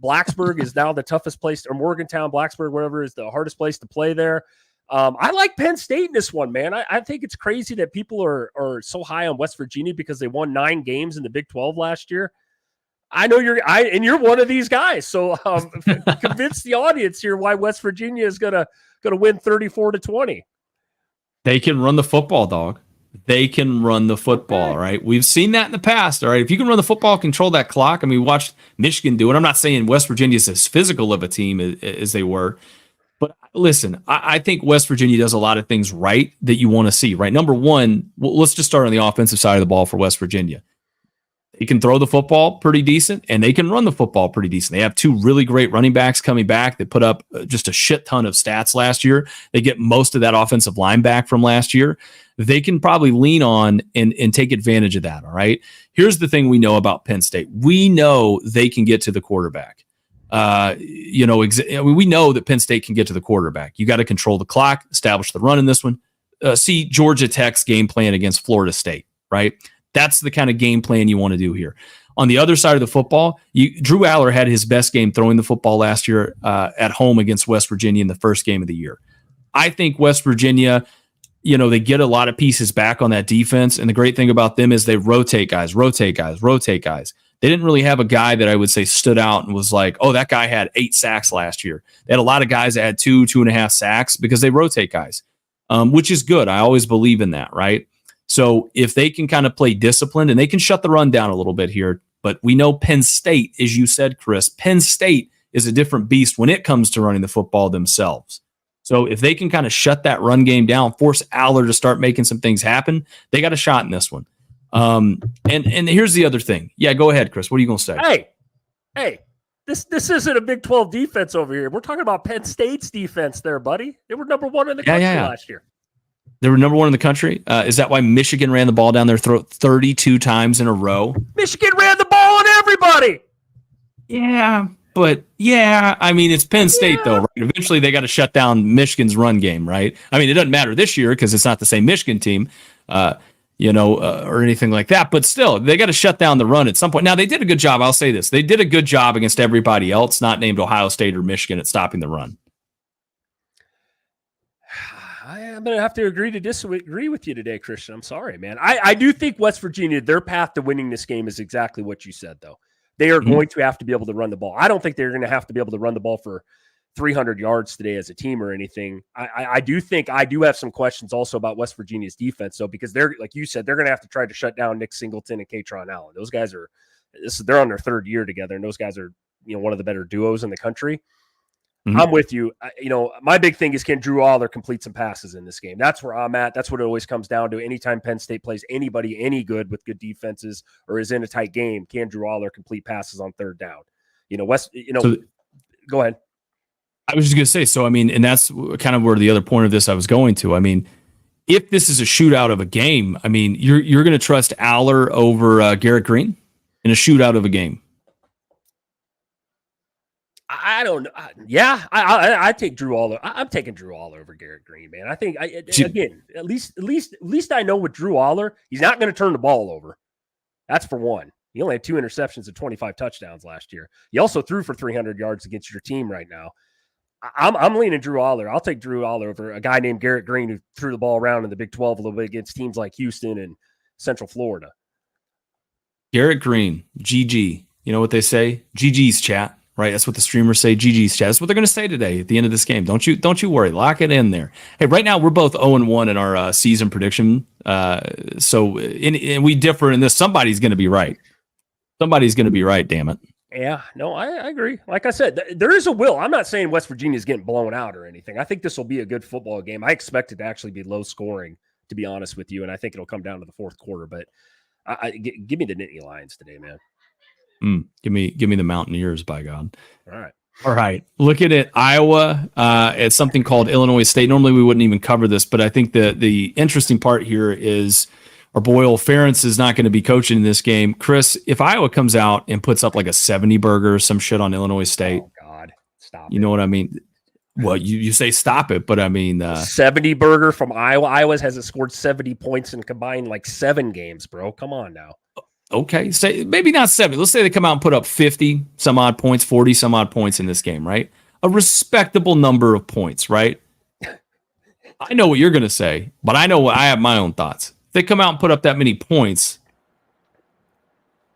Blacksburg is now the toughest place, or Morgantown, Blacksburg, whatever, is the hardest place to play there. I like Penn State in this one, man. I think it's crazy that people are so high on West Virginia because they won 9 games in the Big 12 last year. I know you're one of these guys. So convince the audience here why West Virginia is gonna win 34-20. They can run the football, dog. They can run the football, all right? We've seen that in the past, all right? If you can run the football, control that clock. We watched Michigan do it. I'm not saying West Virginia is as physical of a team as they were. But listen, I think West Virginia does a lot of things right that you want to see, right? Number one, let's just start on the offensive side of the ball for West Virginia. They can throw the football pretty decent, and they can run the football pretty decent. They have two really great running backs coming back. They put up just a shit ton of stats last year. They get most of that offensive line back from last year. They can probably lean on and take advantage of that, all right? Here's the thing we know about Penn State. We know they can get to the quarterback. We know that Penn State can get to the quarterback. You got to control the clock, establish the run in this one. See Georgia Tech's game plan against Florida State, right? That's the kind of game plan you want to do here. On the other side of the football, Drew Aller had his best game throwing the football last year at home against West Virginia in the first game of the year. I think West Virginia, they get a lot of pieces back on that defense. And the great thing about them is they rotate guys. They didn't really have a guy that I would say stood out and was like, oh, that guy had 8 sacks last year. They had a lot of guys that had 2.5 sacks because they rotate guys, which is good. I always believe in that, right? So if they can kind of play disciplined and they can shut the run down a little bit here, but we know Penn State, as you said, Chris, Penn State is a different beast when it comes to running the football themselves. So if they can kind of shut that run game down, force Aller to start making some things happen, they got a shot in this one. And here's the other thing. Yeah, go ahead, Chris. What are you going to say? Hey, this isn't a Big 12 defense over here. We're talking about Penn State's defense there, buddy. They were number 1 in the country last year. They were number 1 in the country. Is that why Michigan ran the ball down their throat 32 times in a row? Michigan ran the ball on everybody. Yeah, but I mean, it's Penn State though, right? Eventually they got to shut down Michigan's run game, right? I mean, it doesn't matter this year because it's not the same Michigan team, or anything like that. But still, they got to shut down the run at some point. Now, they did a good job. I'll say this. They did a good job against everybody else, not named Ohio State or Michigan, at stopping the run. I'm going to have to agree to disagree with you today, Christian. I'm sorry, man. I do think West Virginia, their path to winning this game is exactly what you said, though. They are going to have to be able to run the ball. I don't think they're going to have to be able to run the ball for 300 yards today as a team or anything. I do think I do have some questions also about West Virginia's defense, though, because they're, like you said, they're going to have to try to shut down Nick Singleton and Katron Allen. Those guys they're on their 3rd year together, and those guys are, one of the better duos in the country. Mm-hmm. I'm with you. My big thing is, can Drew Aller complete some passes in this game? That's where I'm at. That's what it always comes down to. Anytime Penn State plays anybody any good with good defenses or is in a tight game, can Drew Aller complete passes on 3rd down? Go ahead. I was just going to say, so, I mean, and that's kind of where the other point of this I was going to. I mean, if this is a shootout of a game, I mean, you're going to trust Aller over Garrett Green in a shootout of a game. I don't know. I take Drew Aller. I'm taking Drew Aller over Garrett Green, man. I think again, at least I know with Drew Aller, he's not going to turn the ball over. That's for one. He only had 2 interceptions and 25 touchdowns last year. He also threw for 300 yards against your team right now. I'm leaning Drew Aller. I'll take Drew Aller over a guy named Garrett Green who threw the ball around in the Big 12 a little bit against teams like Houston and Central Florida. Garrett Green, GG. You know what they say? GG's chat. Right, that's what the streamers say. GG's chat. That's what they're going to say today at the end of this game. Don't you worry. Lock it in there. Hey, right now we're both 0-1 in our season prediction. So we differ in this. Somebody's going to be right. Somebody's going to be right. Damn it. Yeah, no, I agree. Like I said, there is a will. I'm not saying West Virginia is getting blown out or anything. I think this will be a good football game. I expect it to actually be low scoring, to be honest with you, and I think it'll come down to the 4th quarter. But give me the Nittany Lions today, man. Give me the Mountaineers, by God. All right. Looking at Iowa, it's something called Illinois State. Normally we wouldn't even cover this, but I think the interesting part here is our boy Old Ferentz is not going to be coaching in this game. Chris, if Iowa comes out and puts up like a 70 burger or some shit on Illinois State, oh God, stop! You know what I mean? Well, you say stop it, but I mean 70 burger from Iowa. Iowa hasn't scored 70 points in combined like 7 games, bro. Come on now. Okay, say maybe not 70. Let's say they come out and put up 50 some odd points, 40 some odd points in this game, right? A respectable number of points, right? I know what you're going to say, but I have my own thoughts. If they come out and put up that many points,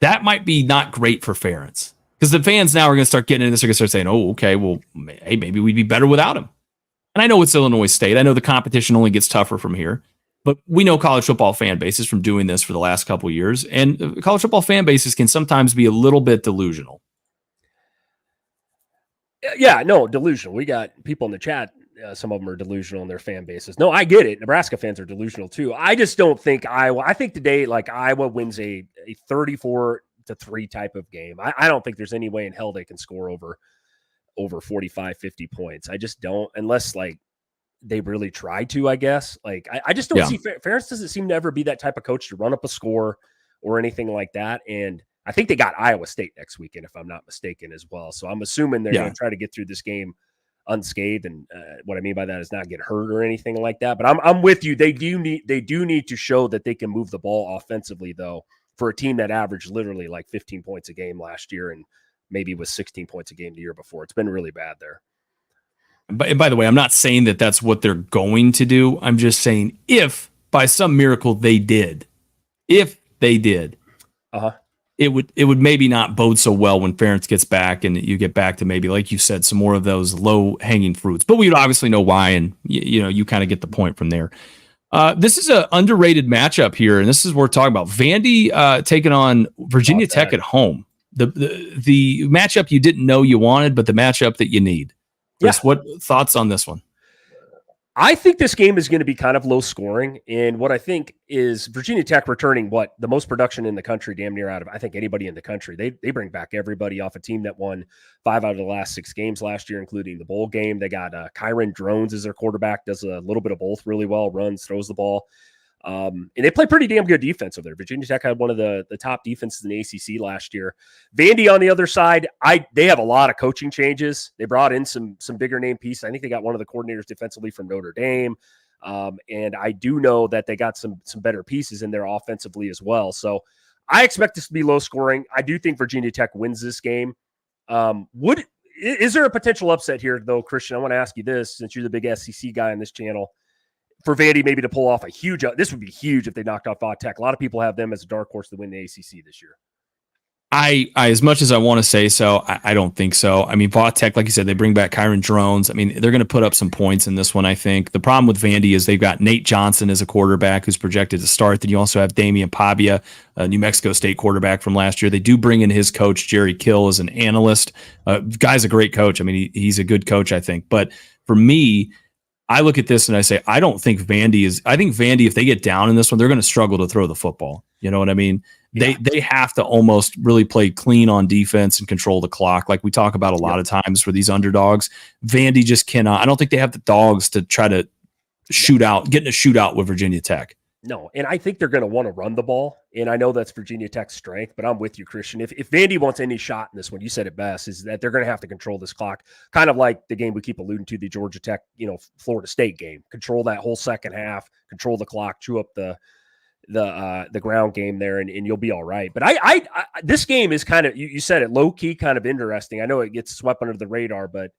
that might be not great for Ferentz, because the fans now are going to start getting into this. They're going to start saying, "Oh, okay, well, hey, maybe we'd be better without him." And I know it's Illinois State. I know the competition only gets tougher from here. But we know college football fan bases from doing this for the last couple of years, and college football fan bases can sometimes be a little bit delusional. Yeah, no, delusional. We got people in the chat. Some of them are delusional in their fan bases. No, I get it. Nebraska fans are delusional too. I just don't think Iowa. I think today, like Iowa wins a 34-17 to 3 type of game. I don't think there's any way in hell they can score over 45, 50 points. I just don't, unless like they really try to, I guess. Like, I just don't see Ferentz doesn't seem to ever be that type of coach to run up a score or anything like that. And I think they got Iowa State next weekend, if I'm not mistaken, as well. So I'm assuming they're going to try to get through this game unscathed. And what I mean by that is not get hurt or anything like that. But I'm with you. They do need to show that they can move the ball offensively, though, for a team that averaged literally like 15 points a game last year and maybe was 16 points a game the year before. It's been really bad there. But by the way, I'm not saying that that's what they're going to do. I'm just saying if by some miracle they did, it would maybe not bode so well when Ferentz gets back and you get back to maybe, like you said, some more of those low hanging fruits. But we would obviously know why, and you kind of get the point from there. This is an underrated matchup here, and this is what we're talking about. Vandy taking on Virginia Tech at home. The matchup you didn't know you wanted, but the matchup that you need. Chris, what thoughts on this one? I think this game is going to be kind of low scoring. And what I think is Virginia Tech returning the most production in the country, damn near out of, I think, anybody in the country. They bring back everybody off a team that won 5 out of the last 6 games last year, including the bowl game. They got Kyron Drones as their quarterback, does a little bit of both really well, runs, throws the ball. And they play pretty damn good defense over there. Virginia Tech had one of the top defenses in the ACC last year. Vandy on the other side, they have a lot of coaching changes. They brought in some bigger name pieces. I think they got one of the coordinators defensively from Notre Dame. And I do know that they got some better pieces in there offensively as well. So I expect this to be low scoring. I do think Virginia Tech wins this game. Is there a potential upset here though, Christian? I want to ask you this, since you're the big SEC guy on this channel. For Vandy maybe to pull off a huge – this would be huge if they knocked off Tech. A lot of people have them as a dark horse to win the ACC this year. I as much as I want to say so, I don't think so. I mean, Tech, like you said, they bring back Kyron Drones. I mean, they're going to put up some points in this one, I think. The problem with Vandy is they've got Nate Johnson as a quarterback who's projected to start. Then you also have Damian Pavia, a New Mexico State quarterback from last year. They do bring in his coach, Jerry Kill, as an analyst. Guy's a great coach. I mean, he's a good coach, I think. But for me – I look at this and I say, I think Vandy, if they get down in this one, they're going to struggle to throw the football. You know what I mean? Yeah. They have to almost really play clean on defense and control the clock. Like we talk about a lot of times for these underdogs. Vandy just cannot. I don't think they have the dogs to try to get in a shootout with Virginia Tech. No, and I think they're going to want to run the ball, and I know that's Virginia Tech's strength, but I'm with you, Christian. If Vandy wants any shot in this one, you said it best, is that they're going to have to control this clock, kind of like the game we keep alluding to, the Georgia Tech, Florida State game. Control that whole second half, control the clock, chew up the ground game there, and you'll be all right. But I this game is kind of, you said it, low key, kind of interesting. I know it gets swept under the radar, but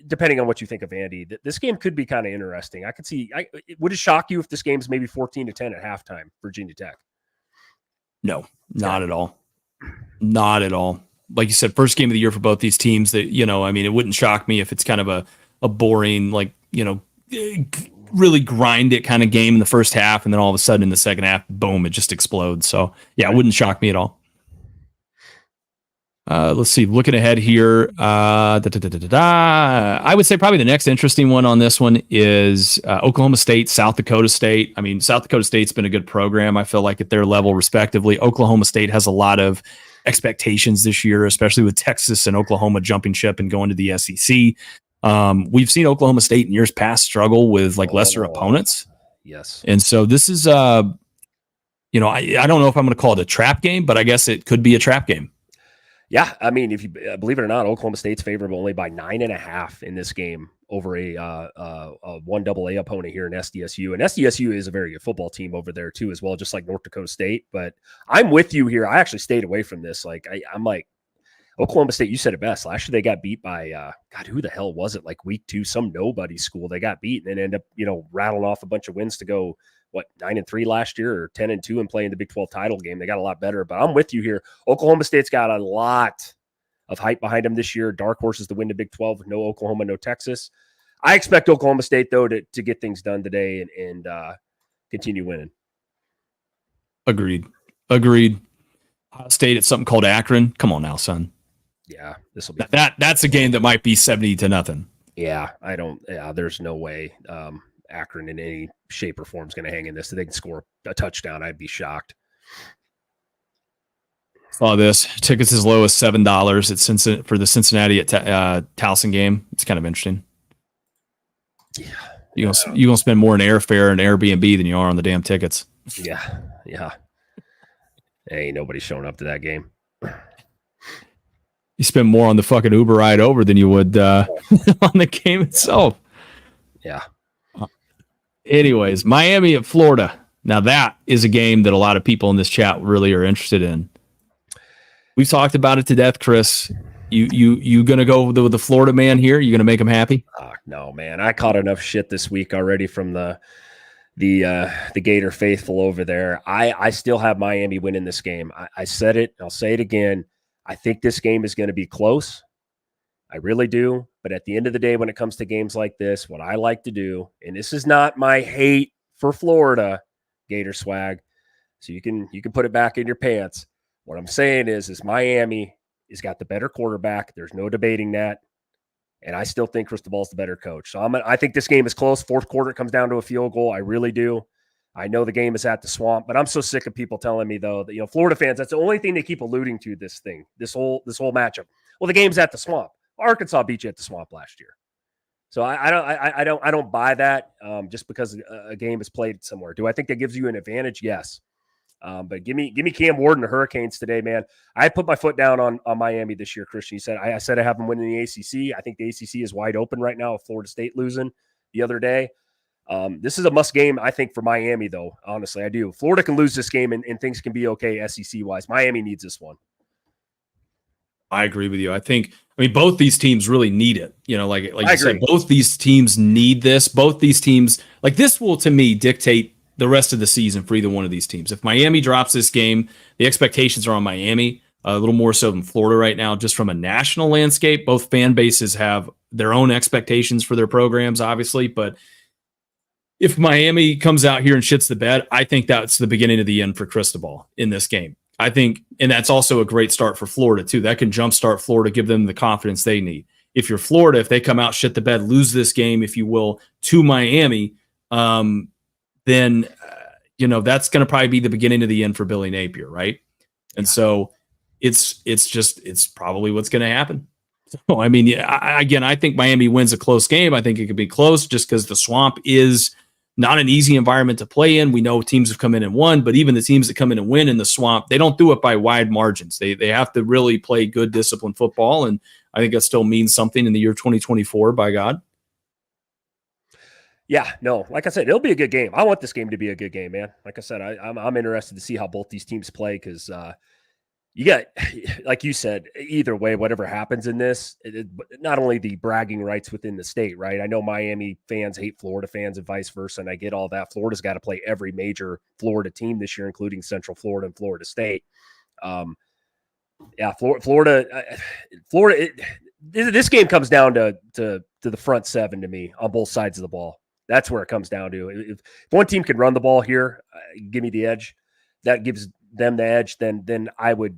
depending on what you think of Andy, this game could be kind of interesting. I could see. Would it shock you if this game's maybe 14-10 at halftime, Virginia Tech? No, not at all. Not at all. Like you said, first game of the year for both these teams. That I mean, it wouldn't shock me if it's kind of a boring, really grind it kind of game in the first half, and then all of a sudden in the second half, boom, it just explodes. So yeah, it wouldn't shock me at all. Let's see. Looking ahead here, I would say probably the next interesting one on this one is Oklahoma State, South Dakota State. I mean, South Dakota State's been a good program, I feel like, at their level, respectively. Oklahoma State has a lot of expectations this year, especially with Texas and Oklahoma jumping ship and going to the SEC. We've seen Oklahoma State in years past struggle with lesser opponents. Yes. And so this is, I don't know if I'm going to call it a trap game, but I guess it could be a trap game. Yeah, I mean, if you believe it or not, Oklahoma State's favorable only by 9.5 in this game over a 1 AA opponent here in SDSU. And SDSU is a very good football team over there too, as well, just like North Dakota State. But I'm with you here. I actually stayed away from this. I'm like, Oklahoma State, you said it best. Last year they got beat by God, who the hell was it? Like week 2, some nobody school. They got beat and then end up, rattling off a bunch of wins to go 9-3 last year or 10-2 and playing the Big 12 title game. They got a lot better, but I'm with you here. Oklahoma State's got a lot of hype behind them this year. Dark horses to win the Big 12. No Oklahoma, no Texas. I expect Oklahoma State though to get things done today and continue winning. Agreed. Ohio State at something called Akron. Come on now, son. Yeah, this will be that's a game that might be 70-0. Yeah, there's no way Akron in any shape or form is going to hang in this. If they can score a touchdown, I'd be shocked. Saw this. Tickets as low as $7 at Cincinnati for the Cincinnati at Towson game. It's kind of interesting. Yeah. You're gonna spend more in airfare and Airbnb than you are on the damn tickets. Yeah. Ain't nobody showing up to that game. You spend more on the fucking Uber ride over than you would on the game itself. Yeah. Anyways, Miami at Florida. Now that is a game that a lot of people in this chat really are interested in. We've talked about it to death, Chris. You gonna go with the Florida man here? You gonna make him happy? No, man. I caught enough shit this week already from the Gator faithful over there. I still have Miami winning this game. I said it. I'll say it again. I think this game is going to be close. I really do. But at the end of the day, when it comes to games like this, what I like to do, and this is not my hate for Florida, Gator swag, so you can put it back in your pants. What I'm saying is Miami has got the better quarterback. There's no debating that. And I still think Cristobal's the better coach. So I think this game is close. Fourth quarter, it comes down to a field goal. I really do. I know the game is at the Swamp, but I'm so sick of people telling me, though, that, Florida fans, that's the only thing they keep alluding to this whole matchup. Well, the game's at the Swamp. Arkansas beat you at the Swamp last year. So I don't buy that just because a game is played somewhere. Do I think that gives you an advantage? Yes. But give me Cam Ward and the Hurricanes today, man. I put my foot down on Miami this year, Christian. You said I said I have them winning the ACC. I think the ACC is wide open right now with Florida State losing the other day. This is a must game, I think, for Miami, though. Honestly, I do. Florida can lose this game and things can be okay SEC-wise. Miami needs this one. I agree with you. I mean, both these teams really need it. Like you said, both these teams need this. Both these teams, like this will, to me, dictate the rest of the season for either one of these teams. If Miami drops this game, the expectations are on Miami a little more so than Florida right now, just from a national landscape. Both fan bases have their own expectations for their programs, obviously, but if Miami comes out here and shits the bed, I think that's the beginning of the end for Cristobal in this game. I think, and that's also a great start for Florida too. That can jumpstart Florida, give them the confidence they need. If you're Florida, if they come out, shit the bed, lose this game, if you will, to Miami, then that's going to probably be the beginning of the end for Billy Napier, right? And so it's probably what's going to happen. So I mean, I think Miami wins a close game. I think it could be close just because the Swamp is not an easy environment to play in. We know teams have come in and won, but even the teams that come in and win in the Swamp, they don't do it by wide margins. They have to really play good, disciplined football, and I think that still means something in the year 2024, by God. Yeah, no, like I said, it'll be a good game. I want this game to be a good game, man. Like I said, I'm interested to see how both these teams play because you got, like you said, either way, whatever happens in this, not only the bragging rights within the state, right? I know Miami fans hate Florida fans and vice versa, and I get all that. Florida's got to play every major Florida team this year, including Central Florida and Florida State. Florida. This game comes down to the front seven to me on both sides of the ball. That's where it comes down to. If one team can run the ball here, give me the edge. That gives them the edge. Then I would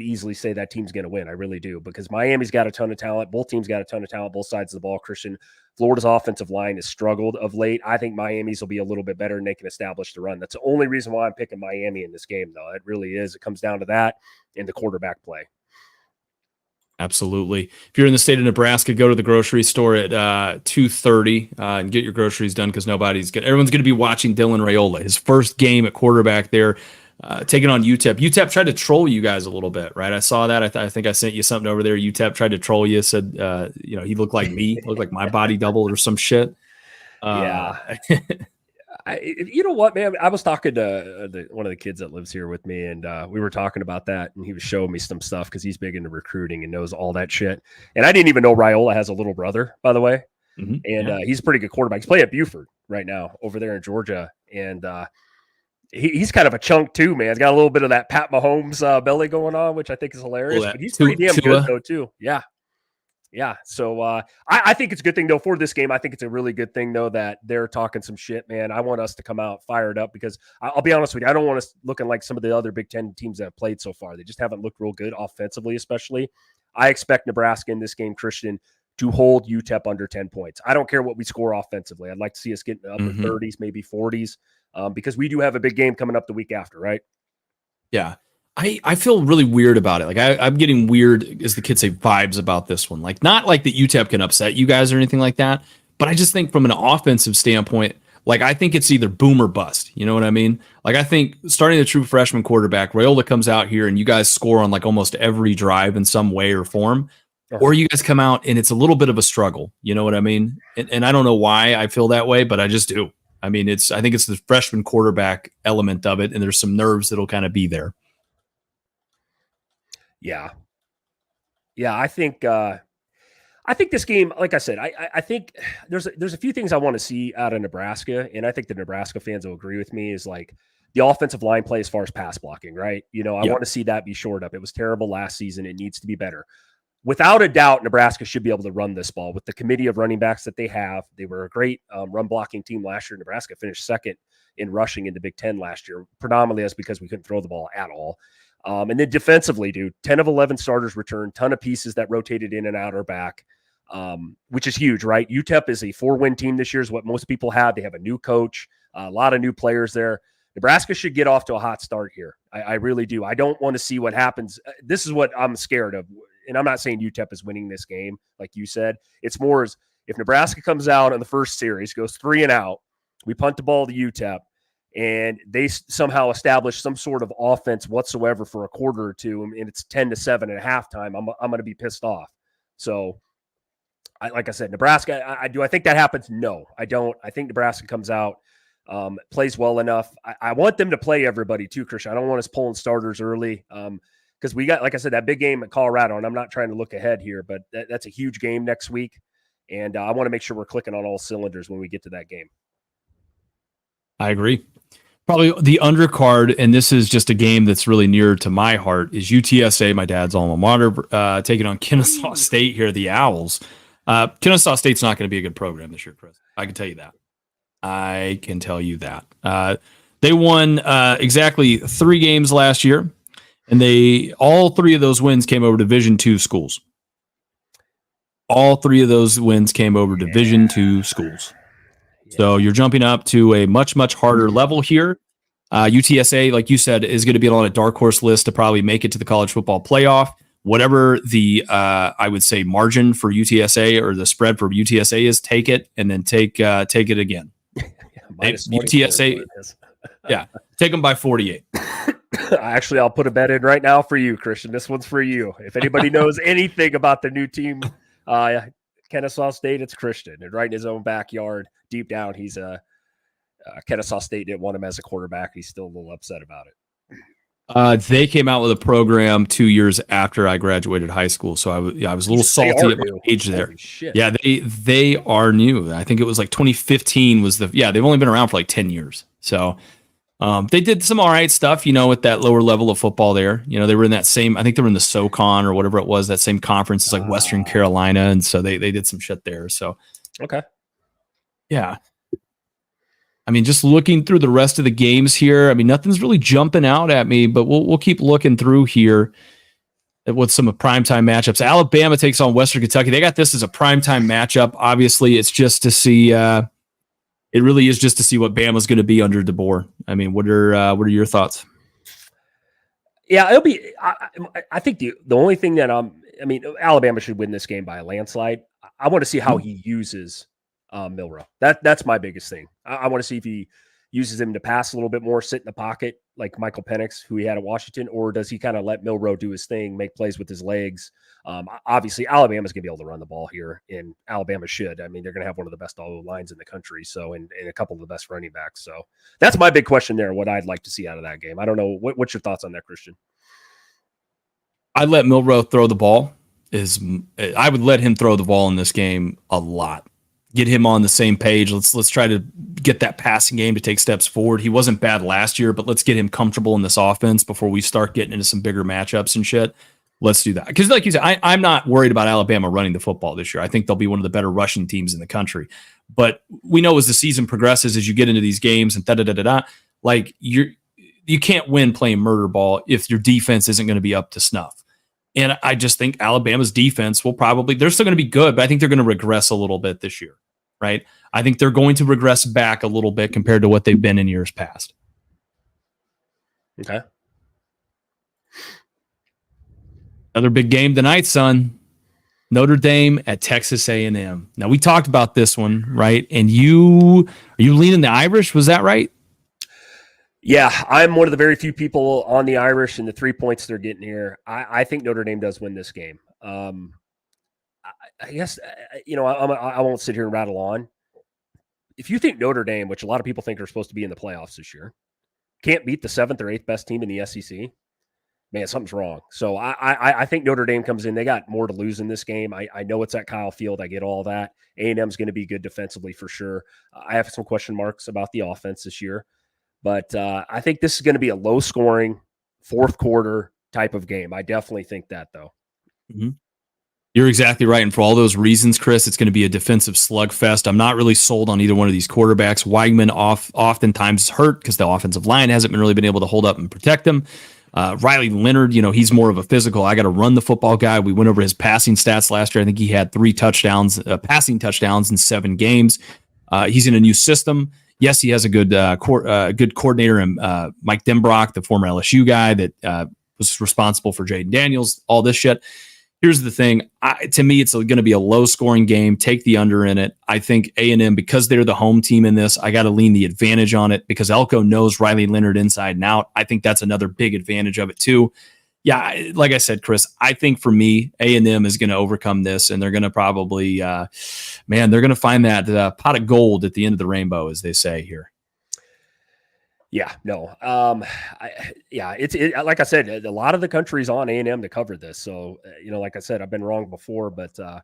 easily say that team's going to win. I really do, because Miami's got a ton of talent. Both teams got a ton of talent, both sides of the ball. Christian, Florida's offensive line has struggled of late. I think Miami's will be a little bit better and they can establish the run. That's the only reason why I'm picking Miami in this game, though. It really is. It comes down to that and the quarterback play. Absolutely. If you're in the state of Nebraska, go to the grocery store at 2:30 and get your groceries done because everyone's going to be watching Dylan Raiola, his first game at quarterback there, taking on UTEP. UTEP tried to troll you guys a little bit, right? I saw that. I think I sent you something over there. UTEP tried to troll you, said, he looked like me, looked like my body double or some shit. Yeah. You know what, man? I was talking to one of the kids that lives here with me, and we were talking about that, and he was showing me some stuff because he's big into recruiting and knows all that shit. And I didn't even know Raiola has a little brother, by the way. Mm-hmm. And he's a pretty good quarterback. He's playing at Buford right now over there in Georgia. And he's kind of a chunk too, man. He's got a little bit of that Pat Mahomes belly going on, which I think is hilarious. But he's pretty damn good, though, too. Yeah. Yeah. So I think it's a good thing, though, for this game. I think it's a really good thing, though, that they're talking some shit, man. I want us to come out fired up because I'll be honest with you. I don't want us looking like some of the other Big Ten teams that have played so far. They just haven't looked real good offensively, especially. I expect Nebraska in this game, Christian, to hold UTEP under 10 points. I don't care what we score offensively. I'd like to see us get up in 30s, maybe 40s, because we do have a big game coming up the week after, right? Yeah. I feel really weird about it. Like I'm getting weird, as the kids say, vibes about this one. Like not like that UTEP can upset you guys or anything like that, but I just think from an offensive standpoint, like I think it's either boom or bust. You know what I mean? Like I think starting a true freshman quarterback, Rayola comes out here and you guys score on like almost every drive in some way or form, or you guys come out and it's a little bit of a struggle. You know what I mean? And I don't know why I feel that way, but I just do. I mean, I think it's the freshman quarterback element of it, and there's some nerves that'll kind of be there. Yeah. Yeah, I think this game, like I said, I think there's a few things I want to see out of Nebraska, and I think the Nebraska fans will agree with me. Is like the offensive line play as far as pass blocking, right? You know, I want to see that be shored up. It was terrible last season. It needs to be better. Without a doubt, Nebraska should be able to run this ball with the committee of running backs that they have. They were a great run blocking team last year. Nebraska finished second in rushing in the Big Ten last year. Predominantly that's because we couldn't throw the ball at all. And then defensively, dude, 10 of 11 starters returned, ton of pieces that rotated in and out or back, which is huge, right? UTEP is a 4-win team this year is what most people have. They have a new coach, a lot of new players there. Nebraska should get off to a hot start here. I really do. I don't want to see what happens. This is what I'm scared of. And I'm not saying UTEP is winning this game, like you said. It's more as if Nebraska comes out in the first series, goes 3 and out, we punt the ball to UTEP, and they somehow establish some sort of offense whatsoever for a quarter or two, and it's 10-7 at halftime, I'm going to be pissed off. So, like I said, Nebraska, I think that happens? No, I don't. I think Nebraska comes out, plays well enough. I want them to play everybody too, Christian. I don't want us pulling starters early. Because we got, like I said, that big game at Colorado, and I'm not trying to look ahead here, but that's a huge game next week. And I want to make sure we're clicking on all cylinders when we get to that game. I agree. Probably the undercard, and this is just a game that's really near to my heart, is UTSA, my dad's alma mater, taking on Kennesaw State here, the Owls. Kennesaw State's not going to be a good program this year, Chris. I can tell you that. They won exactly 3 games last year. And all 3 of those wins came over Division II schools. All 3 of those wins came over Division II schools. So you're jumping up to a much, much harder level here. UTSA, like you said, is going to be on a dark horse list to probably make it to the college football playoff. Whatever the, I would say, margin for UTSA or the spread for UTSA is, take it and then take it again. UTSA, yeah, take them by 48. Actually, I'll put a bet in right now for you, Christian. This one's for you. If anybody knows anything about the new team, Kennesaw State, it's Christian. And right in his own backyard, deep down, he's Kennesaw State didn't want him as a quarterback. He's still a little upset about it. They came out with a program 2 years after I graduated high school, so I was a little salty at my age there. Yeah, they are new. I think it was like 2015 was they've only been around for like 10 years. So they did some all right stuff, with that lower level of football there. They were in that same, I think they were in the SoCon or whatever it was, that same conference as like Western Carolina. And so they did some shit there. So, okay. Yeah. I mean, just looking through the rest of the games here, I mean, nothing's really jumping out at me, but we'll keep looking through here with some primetime matchups. Alabama takes on Western Kentucky. They got this as a primetime matchup. Obviously, it's just to see, it really is just to see what Bama's going to be under DeBoer. I mean, what are your thoughts? Yeah, it'll be. I think the only thing that Alabama should win this game by a landslide. I want to see how he uses Milroe. That's my biggest thing. I want to see if he uses him to pass a little bit more, sit in the pocket like Michael Penix, who he had at Washington, or does he kind of let Milroe do his thing, make plays with his legs? Obviously, Alabama's going to be able to run the ball here, and Alabama should. I mean, they're going to have one of the best lines in the country, so and a couple of the best running backs. So that's my big question there, what I'd like to see out of that game. I don't know. What's your thoughts on that, Christian? I'd let Milroe throw the ball. I would let him throw the ball in this game a lot. Get him on the same page. Let's try to get that passing game to take steps forward. He wasn't bad last year, but let's get him comfortable in this offense before we start getting into some bigger matchups and shit. Let's do that. Because like you said, I'm not worried about Alabama running the football this year. I think they'll be one of the better rushing teams in the country. But we know as the season progresses, as you get into these games and like you can't win playing murder ball if your defense isn't going to be up to snuff. And I just think Alabama's defense they're still going to be good, but I think they're going to regress a little bit this year, right? I think they're going to regress back a little bit compared to what they've been in years past. Okay. Another big game tonight, son. Notre Dame at Texas A&M. Now, we talked about this one, right? And are you leaning the Irish? Was that right? Yeah, I'm one of the very few people on the Irish and the 3 points they're getting here. I think Notre Dame does win this game. I guess, I won't sit here and rattle on. If you think Notre Dame, which a lot of people think are supposed to be in the playoffs this year, can't beat the 7th or 8th best team in the SEC, man, something's wrong. So I think Notre Dame comes in. They got more to lose in this game. I know it's at Kyle Field. I get all that. A&M's going to be good defensively for sure. I have some question marks about the offense this year. But I think this is going to be a low-scoring, fourth quarter type of game. I definitely think that, though. Mm-hmm. You're exactly right. And for all those reasons, Chris, it's going to be a defensive slugfest. I'm not really sold on either one of these quarterbacks. Weigman oftentimes hurt because the offensive line hasn't really been able to hold up and protect him. Riley Leonard, he's more of a physical, I got to run the football guy. We went over his passing stats last year. I think he had 3 touchdowns, passing touchdowns in 7 games. He's in a new system. Yes, he has a good coordinator in Mike Denbrock, the former LSU guy that was responsible for Jaden Daniels, all this shit. Here's the thing. To me, it's going to be a low-scoring game. Take the under in it. I think A&M, because they're the home team in this, I got to lean the advantage on it because Elko knows Riley Leonard inside and out. I think that's another big advantage of it, too. Yeah, like I said, Chris, I think for me, A&M is going to overcome this, and they're going to probably, they're going to find that pot of gold at the end of the rainbow, as they say here. Yeah, no. It's like I said, a lot of the country's on A&M to cover this. So, like I said, I've been wrong before, but I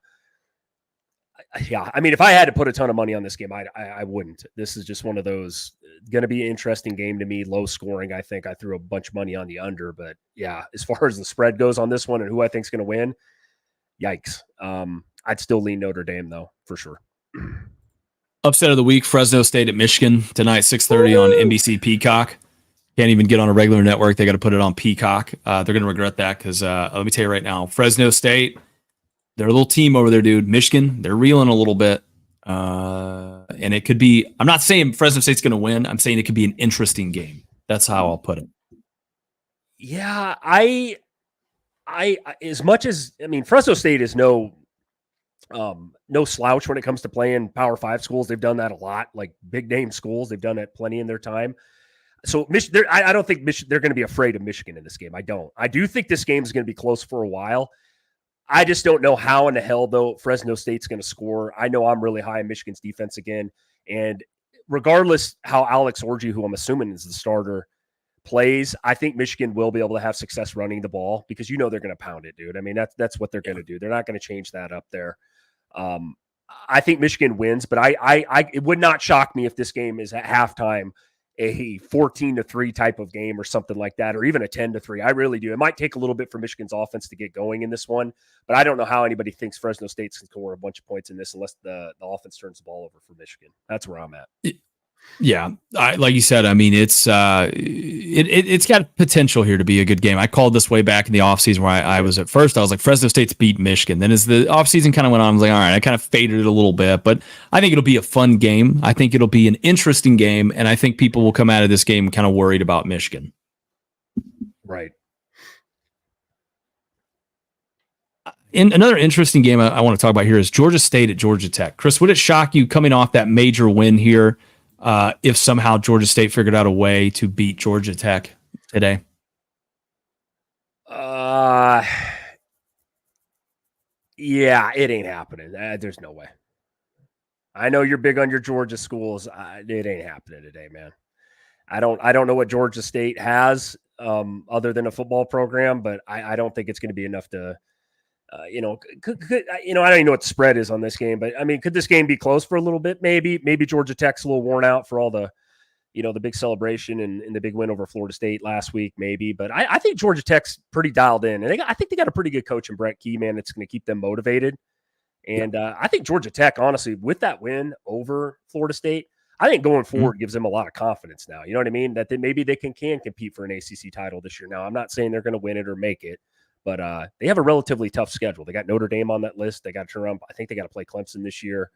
mean, if I had to put a ton of money on this game, I wouldn't. This is just one of those going to be an interesting game to me, low scoring. I think I threw a bunch of money on the under, but yeah, as far as the spread goes on this one and who I think is going to win, yikes. I'd still lean Notre Dame though, for sure. Upset of the week, Fresno State at Michigan tonight, 6:30 on NBC Peacock. Can't even get on a regular network. They got to put it on Peacock. They're going to regret that because let me tell you right now, Fresno State, they're a little team over there, dude. Michigan, they're reeling a little bit. And it could be, I'm not saying Fresno State's going to win. I'm saying it could be an interesting game. That's how I'll put it. Yeah, I as much as, Fresno State is no slouch when it comes to playing Power 5 schools. They've done that a lot, like big name schools. They've done it plenty in their time. So I don't think they're going to be afraid of Michigan in this game. I don't. I do think this game is going to be close for a while. I just don't know how in the hell, though, Fresno State's going to score. I know I'm really high in Michigan's defense again. And regardless how Alex Orji, who I'm assuming is the starter, plays, I think Michigan will be able to have success running the ball because they're going to pound it, dude. I mean, that's what they're going to do. They're not going to change that up there. I think Michigan wins, but it would not shock me if this game is at halftime a 14-3 type of game or something like that, or even a 10-3. I really do. It might take a little bit for Michigan's offense to get going in this one, but I don't know how anybody thinks Fresno State can score a bunch of points in this unless the offense turns the ball over for Michigan. That's where I'm at. Yeah, like you said, I mean, it's got potential here to be a good game. I called this way back in the offseason where I was at first, I was like, Fresno State's beat Michigan. Then as the offseason kind of went on, I was like, all right, I kind of faded it a little bit, but I think it'll be a fun game. I think it'll be an interesting game, and I think people will come out of this game kind of worried about Michigan. Right. In another interesting game I want to talk about here is Georgia State at Georgia Tech. Chris, would it shock you coming off that major win here if somehow Georgia State figured out a way to beat Georgia Tech today? Yeah, it ain't happening. There's no way. I know you're big on your Georgia schools. It ain't happening today, man. I don't know what Georgia State has other than a football program, but I don't think it's going to be enough to, I don't even know what the spread is on this game, but I mean, could this game be close for a little bit? Maybe Georgia Tech's a little worn out for all the, the big celebration and the big win over Florida State last week, maybe. But I think Georgia Tech's pretty dialed in, and I think they got a pretty good coach in Brett Key, man. That's going to keep them motivated. And I think Georgia Tech, honestly, with that win over Florida State, I think going forward gives them a lot of confidence now. You know what I mean? That maybe they can compete for an ACC title this year. Now, I'm not saying they're going to win it or make it, but they have a relatively tough schedule. They got Notre Dame on that list. They got to turn around. I think they got to play Clemson this year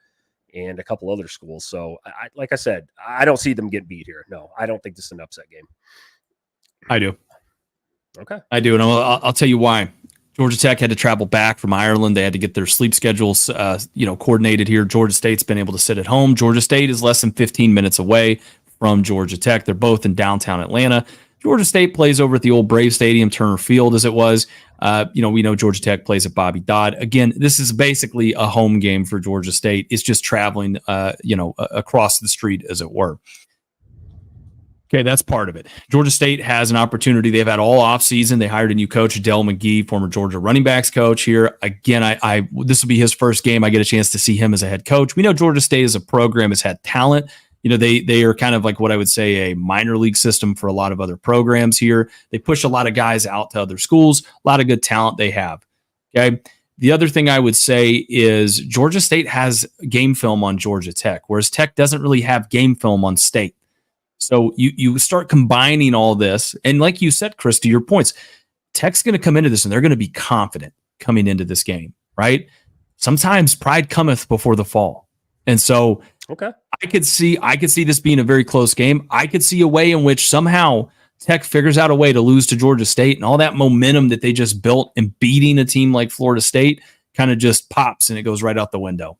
and a couple other schools. So, like I said, I don't see them get beat here. No, I don't think this is an upset game. I do. Okay. I do, and I'll tell you why. Georgia Tech had to travel back from Ireland. They had to get their sleep schedules, coordinated here. Georgia State's been able to sit at home. Georgia State is less than 15 minutes away from Georgia Tech. They're both in downtown Atlanta. Georgia State plays over at the old Brave Stadium, Turner Field, as it was. We know Georgia Tech plays at Bobby Dodd. Again, this is basically a home game for Georgia State. It's just traveling, across the street, as it were. Okay, that's part of it. Georgia State has an opportunity. They've had all offseason. They hired a new coach, Dell McGee, former Georgia running backs coach here. Again, this will be his first game. I get a chance to see him as a head coach. We know Georgia State as a program has had talent. They are kind of like what I would say a minor league system for a lot of other programs here. They push a lot of guys out to other schools, a lot of good talent they have. Okay. The other thing I would say is Georgia State has game film on Georgia Tech, whereas Tech doesn't really have game film on State. So you start combining all this. And like you said, Chris, to your points, Tech's going to come into this and they're going to be confident coming into this game, right? Sometimes pride cometh before the fall. And so okay, I could see this being a very close game. I could see a way in which somehow Tech figures out a way to lose to Georgia State, and all that momentum that they just built in beating a team like Florida State kind of just pops and it goes right out the window.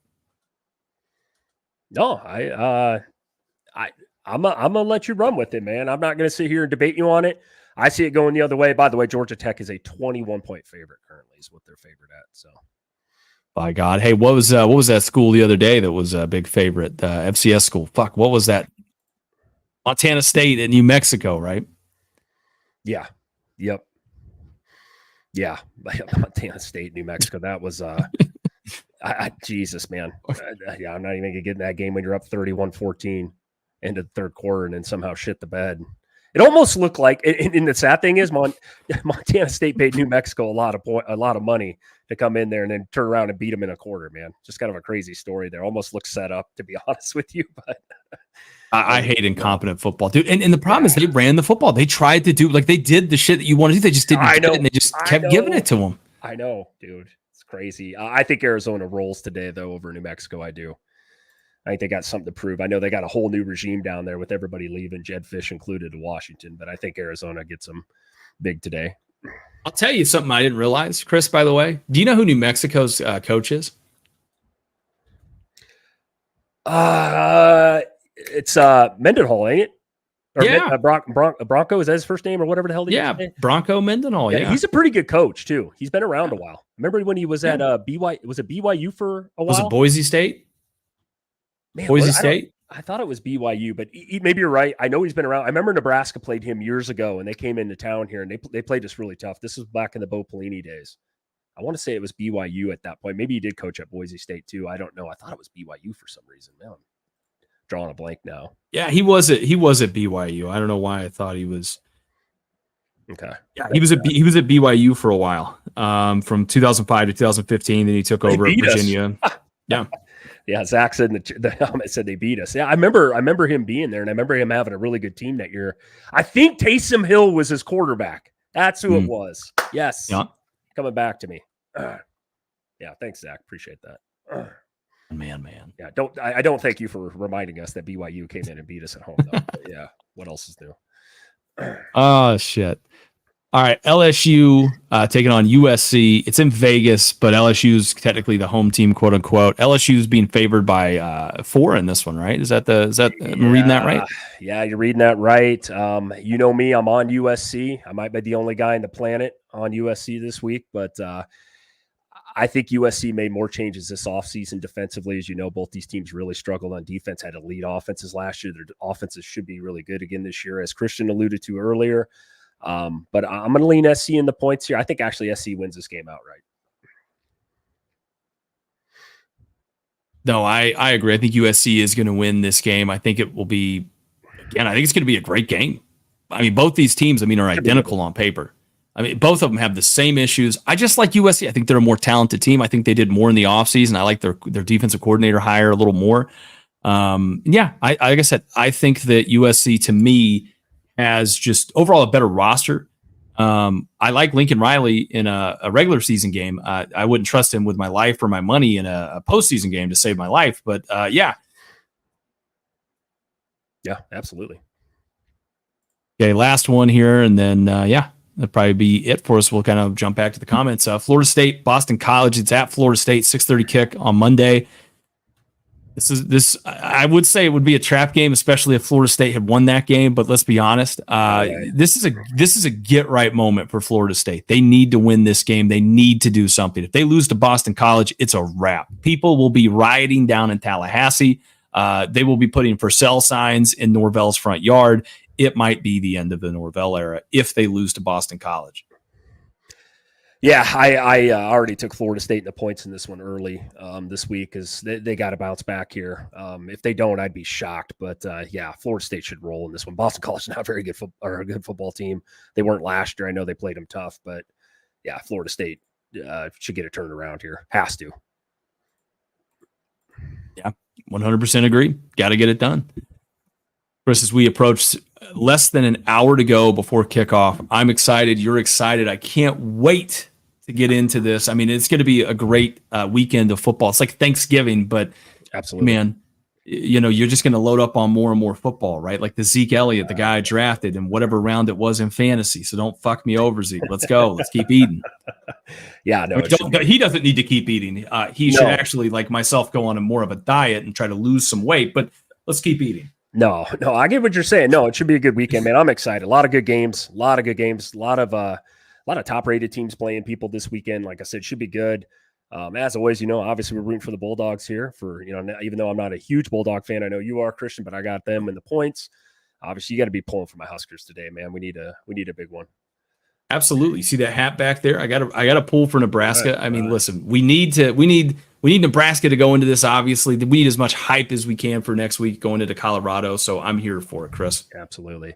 No, I'm gonna let you run with it, man. I'm not gonna sit here and debate you on it. I see it going the other way. By the way, Georgia Tech is a 21-point favorite currently, is what they're favored at. So, by God, hey, what was that school the other day that was a big favorite? FCS school. Fuck, what was that? Montana State in New Mexico, right? Yeah. Yep. Yeah. Montana State, New Mexico. That was Jesus, man. I'm not even gonna get in that game when you're up 31-14 into the third quarter and then somehow shit the bed. It almost looked like, and the sad thing is, Montana State paid New Mexico a lot of money to come in there and then turn around and beat them in a quarter, man. Just kind of a crazy story there. Almost looks set up, to be honest with you. But I hate incompetent football, dude. And the problem is they ran the football. They tried to do, like, they did the shit that you wanted to do. They just didn't do it, and they just kept giving it to them. I know, dude. It's crazy. I think Arizona rolls today, though, over New Mexico. I do. I think they got something to prove. I know they got a whole new regime down there with everybody leaving, Jed Fish included, to Washington, but I think Arizona gets them big today. I'll tell you something I didn't realize, Chris, by the way. Do you know who New Mexico's coach is? It's Mendenhall, ain't it? Or yeah. Bronco, is that his first name or whatever the hell? Bronco Mendenhall. Yeah, he's a pretty good coach too. He's been around a while. Remember when he was at BYU? Was it BYU for a while? Was it Boise State? Man, Boise State? I thought it was BYU, but maybe you're right. I know he's been around. I remember Nebraska played him years ago, and they came into town here, and they played us really tough. This was back in the Bo Pelini days. I want to say it was BYU at that point. Maybe he did coach at Boise State too. I don't know. I thought it was BYU for some reason. Now I'm drawing a blank now. Yeah, he was at BYU. I don't know why I thought he was. Okay. Yeah, he was at BYU for a while, from 2005 to 2015. Then he took over at Virginia. Yeah. Yeah, Zach said the helmet said they beat us. Yeah, I remember him being there, and I remember him having a really good team that year. I think Taysom Hill was his quarterback. That's who it was. Yes. Yeah. Coming back to me. Yeah, thanks, Zach. Appreciate that. Man. Yeah, I don't thank you for reminding us that BYU came in and beat us at home, though. But yeah, what else is new? Oh, shit. All right, LSU taking on USC. It's in Vegas, but LSU's technically the home team, quote unquote. LSU's being favored by 4 in this one, right? Am I reading that right? Yeah, you're reading that right. You know me, I'm on USC. I might be the only guy on the planet on USC this week, but I think USC made more changes this offseason defensively. As you know, both these teams really struggled on defense, had elite offenses last year. Their offenses should be really good again this year, as Christian alluded to earlier. But I'm going to lean SC in the points here. I think actually SC wins this game outright. No, I agree. I think USC is going to win this game. I think it will be, again, I think it's going to be a great game. I mean, both these teams, are identical on paper. I mean, both of them have the same issues. I just like USC. I think they're a more talented team. I think they did more in the offseason. I like their defensive coordinator hire a little more. Like I said, I think that USC, to me, has just overall a better roster. I like Lincoln Riley in a regular season game. I wouldn't trust him with my life or my money in a postseason game to save my life. But yeah. Yeah, absolutely. Okay, last one here. And then, that'd probably be it for us. We'll kind of jump back to the comments. Florida State, Boston College. It's at Florida State, 6:30 kick on Monday. I would say it would be a trap game, especially if Florida State had won that game. But let's be honest, this is a get right moment for Florida State. They need to win this game. They need to do something. If they lose to Boston College, it's a wrap. People will be rioting down in Tallahassee. They will be putting for sale signs in Norvell's front yard. It might be the end of the Norvell era if they lose to Boston College. Yeah, I already took Florida State in the points in this one early this week because they got to bounce back here. If they don't, I'd be shocked. But yeah, Florida State should roll in this one. Boston College is not a very good a good football team. They weren't last year. I know they played them tough, but yeah, Florida State should get a turn around here. Has to. Yeah, 100% agree. Got to get it done. Chris, as we approach less than an hour to go before kickoff, I'm excited. You're excited. I can't wait to get into this. I mean, it's going to be a great weekend of football. It's like Thanksgiving, but absolutely, man, you know, you're just going to load up on more and more football, right? Like the Zeke Elliott, the guy I drafted in whatever round it was in fantasy. So don't fuck me over, Zeke. Let's go. Let's keep eating. Yeah, no, he doesn't need to keep eating. He should actually, like myself, go on a more of a diet and try to lose some weight, but let's keep eating. No, I get what you're saying. No, it should be a good weekend, man. I'm excited. A lot of good games, a lot of top-rated teams playing people this weekend. Like I said, should be good. As always, you know, obviously we're rooting for the Bulldogs here. For even though I'm not a huge Bulldog fan, I know you are, Christian, but I got them in the points. Obviously, you got to be pulling for my Huskers today, man. We need a big one. Absolutely. See that hat back there? I got to pull for Nebraska. I mean, listen, we need Nebraska to go into this. Obviously, we need as much hype as we can for next week going into Colorado. So I'm here for it, Chris. Absolutely.